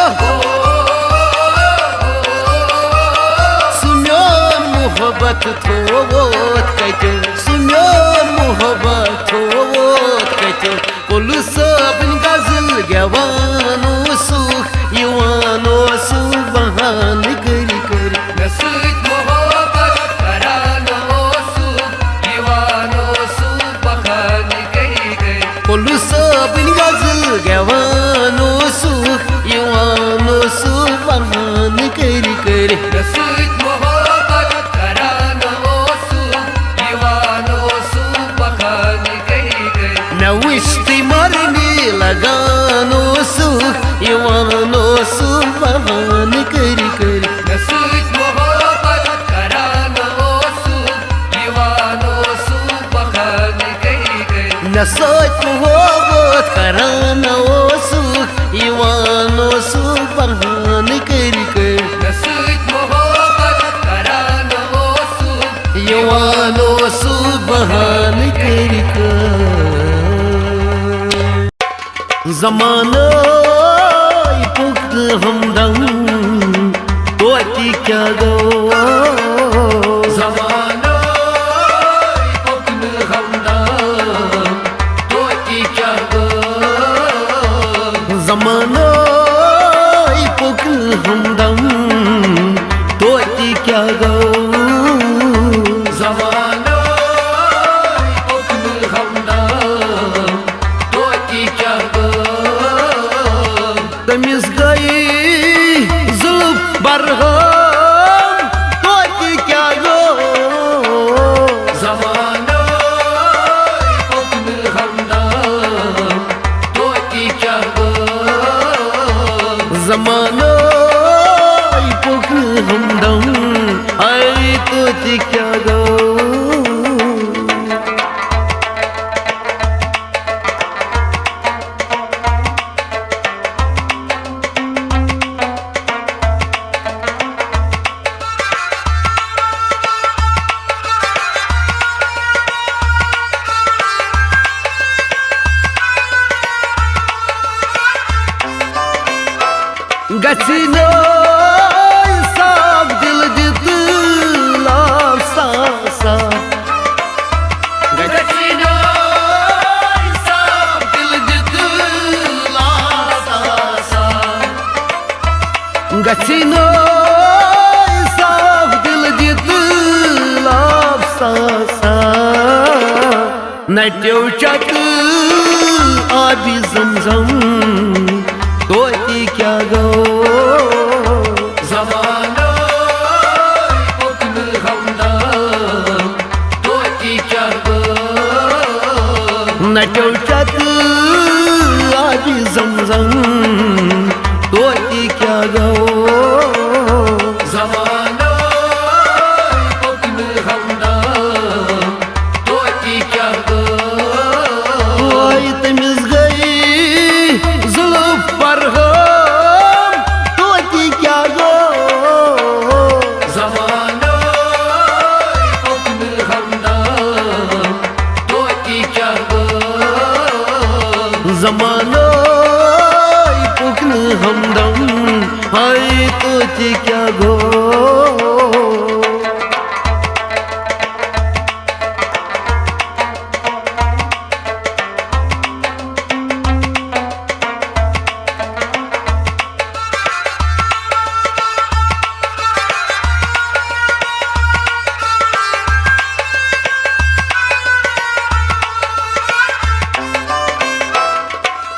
سُہ میون محبت تھووُتھ کتہِ سُہ میون محبت تھووُتھ کتہِ کُلہٕ صٲبٕنۍ غزل گٮ۪وان اوسُکھ یِوان اوسُکھ بہان کٔرۍ کٔرۍ مےٚ سۭتۍ محبت کران اوسُکھ یِوان اوسُکھ بخان کری کری کُلہٕ صٲبٕنۍ غزل گٮ۪وان اوسُکھ یِوان اوسُکھ بہان کٔرۍ کٔرۍ مےٚ سۭتۍ محبت کران اوسُکھ یِوان اوسُکھ بخان کری کری مےٚ وٕچھ تُہۍ مرنہِ لگان اوسُکھ یِوان اوسُکھ بہان کٔرۍ کٔرۍ مےٚ سۭتۍ محبت کران اوسُکھ یِوان اوسُکھ بخان کری کری مےٚ سۭتۍ محبت کران اوسُکھ یِوان اوسُکھ بہان کٔرۍ کٔرۍ مےٚ سۭتۍ محبت کران اوسُکھ یِوان اوسُکھ بہان کٔرۍ کٔرۍ زمانہٕ پوٚک نہٕ ہمدم توتہِ کیٛاہ گوٚو زمانہٕ پوٚک نہٕ ہمدم توتہِ کیٛاہ گوٚو زمانہٕ پوٚک نہٕ ہمدم توتہِ کیٛاہ گوٚو زمانہٕ پوٚک نہٕ ہمدم توتہِ کیٛاہ گوٚو تٔمِس گٔیے ظُلم برہم توتہِ کیٛاہ گوٚو زمانہٕ پوٚک نہٕ ہمدم توتہِ کیٛاہ گوٚو زمانہٕ پوٚک نہٕ ہمدم آے توتہِ کیٛاہ گوٚو گژھِ نہٕ صاف دِل دِتہٕ لاف صاف صاف گژھِ نہٕ صاف دِل دِتہٕ لاف صاف صاف گژھِ نہٕ صاف دِل دِتہٕ لاف صاف صاف نَٹیو چکہٕ آبِ زمزم توتہِ کیٛاہ گوٚو زمانہٕ پوٚک نہٕ ہمدم توتہِ کیٛاہ گوٚو نَٹیو چکہٕ آبِ زمزم توتہِ کیٛاہ گوٚو زمانہٕ پوٚک نہٕ ہمدم توتہِ کیٛاہ گوٚو اوے تٔمِس گٔیے ظُلم برہم توتہِ کیٛاہ گوٚو زمانہٕ پوٚک نہٕ ہمدم توتہِ کیٛاہ گوٚو زمانہٕ پوٚک نہٕ ہمدم ہاے توتہِ کیٛاہ گوٚو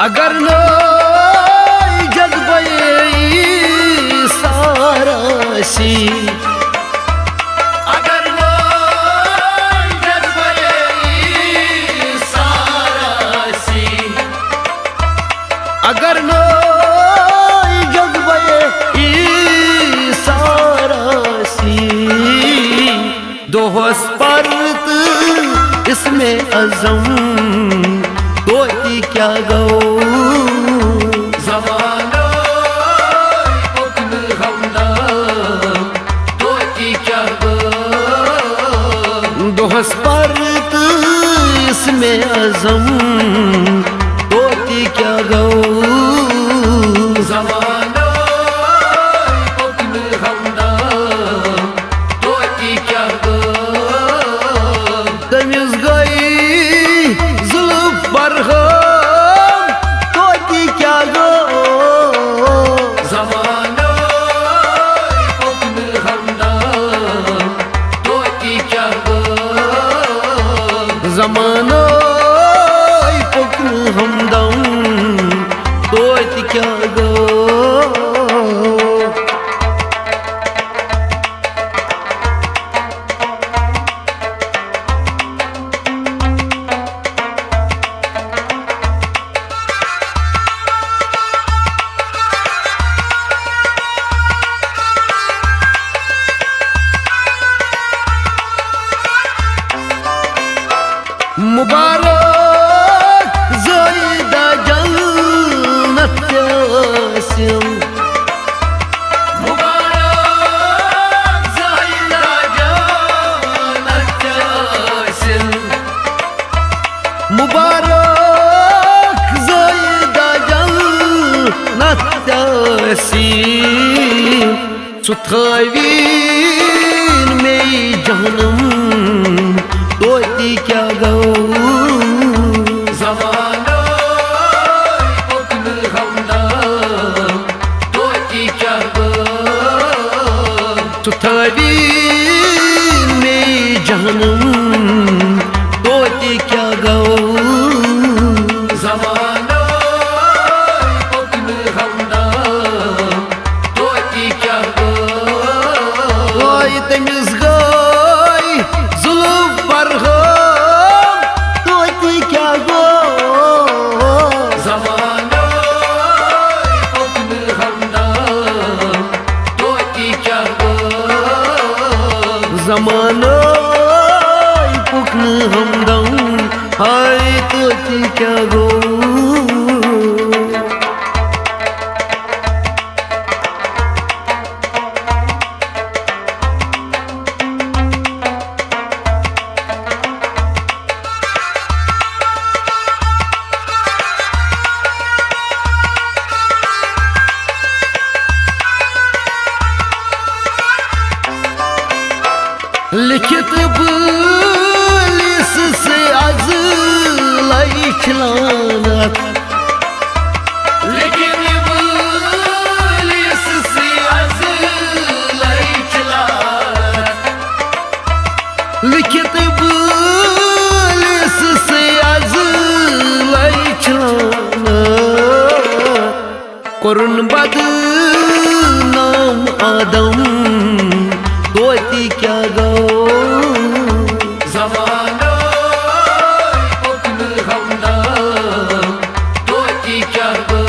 اگر نہٕ جذبے سارا آسی اگر نہٕ جذبے سارا آسی اگر نہٕ جذبے क्या गो जमानो उकन हमदम तोती क्या गो दोहस पर इसमें अज़म तोती क्या गो जमानो उकन हमदम तोती क्या गो तमिस गई जुल्फ बरहम तोती क्या गो जमानो उकन हमदम तोती क्या गो जमानो पुकन हमदम तोती क्या गो मुबारक ज़ायदा जन्नत यासिम मुबारक ज़ायदा जन्नत यासिम मुबारक ज़ायदा जन्नत यासिम सुथावीन में जहनम तोती क्या गो जमानो उकन हमदम तोती क्या गो सुथावीन में जहनम तोती क्या गो जमानो उकन हमदम तोती क्या गो ओय तमिस गई जुल्फ बरहम तोती क्या गो जमानो उकन हमदम तोती क्या गो जमानो पुकन हमदम हाय तोती क्या गो लिखित पुलिस से अज़लाई खिलानत लेकिन पुलिस से अज़लाई खिलानत लिखित पुलिस से अज़लाई खिलानत कुरुन बदनाम आदम तोती क्या गो जमानो उकन हमदम तोती क्या गो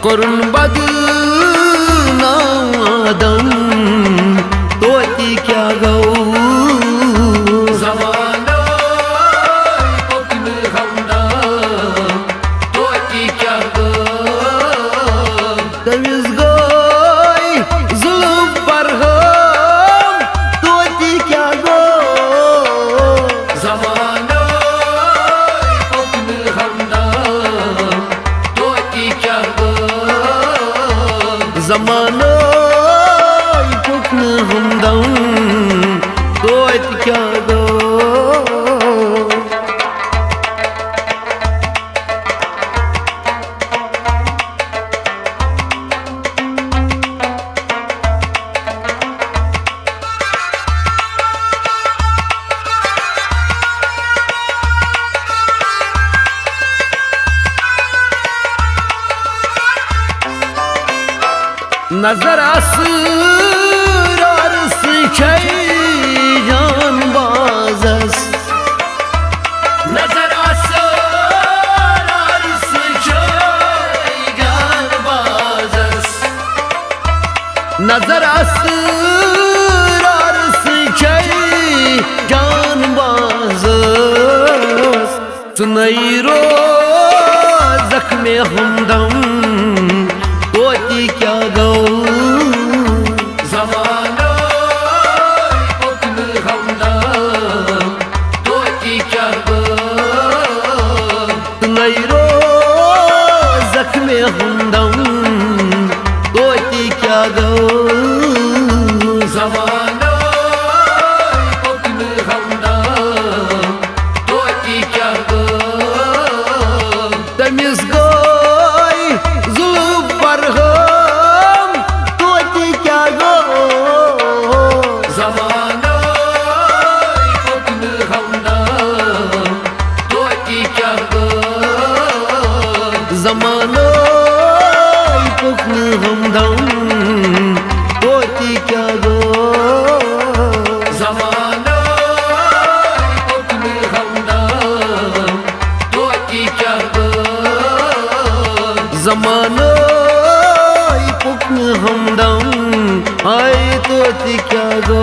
कुरुन बदनाम आदम तोती क्या गो जमानो उकन हमदम तोती क्या गो तमिस गई जुल्फ बरहम तोती क्या गो जमानो उकन हमदम तोती क्या गो जमानो पुकन हमदम तोती क्या गो नजर असरार से जान बाजस नजर असरार से जान बाजस नजर असरार से जान बाजस चुनैरो जख्मे हमदम तोती क्या गो जमाना पुकन हमदम तोती क्या गो चुनैरो जख्मे हमदम तोती क्या गो जमाना पुकन हमदम तोती क्या गो तमिस गई जुल्म पर हम तोती क्या गो जमाना पुकन हमदम तोती क्या गो जमाना पुकन हमदम तोती क्या गो जमाना पुकन हमदम तोती क्या गो जमाना पुकन हमदम आए तोती क्या गो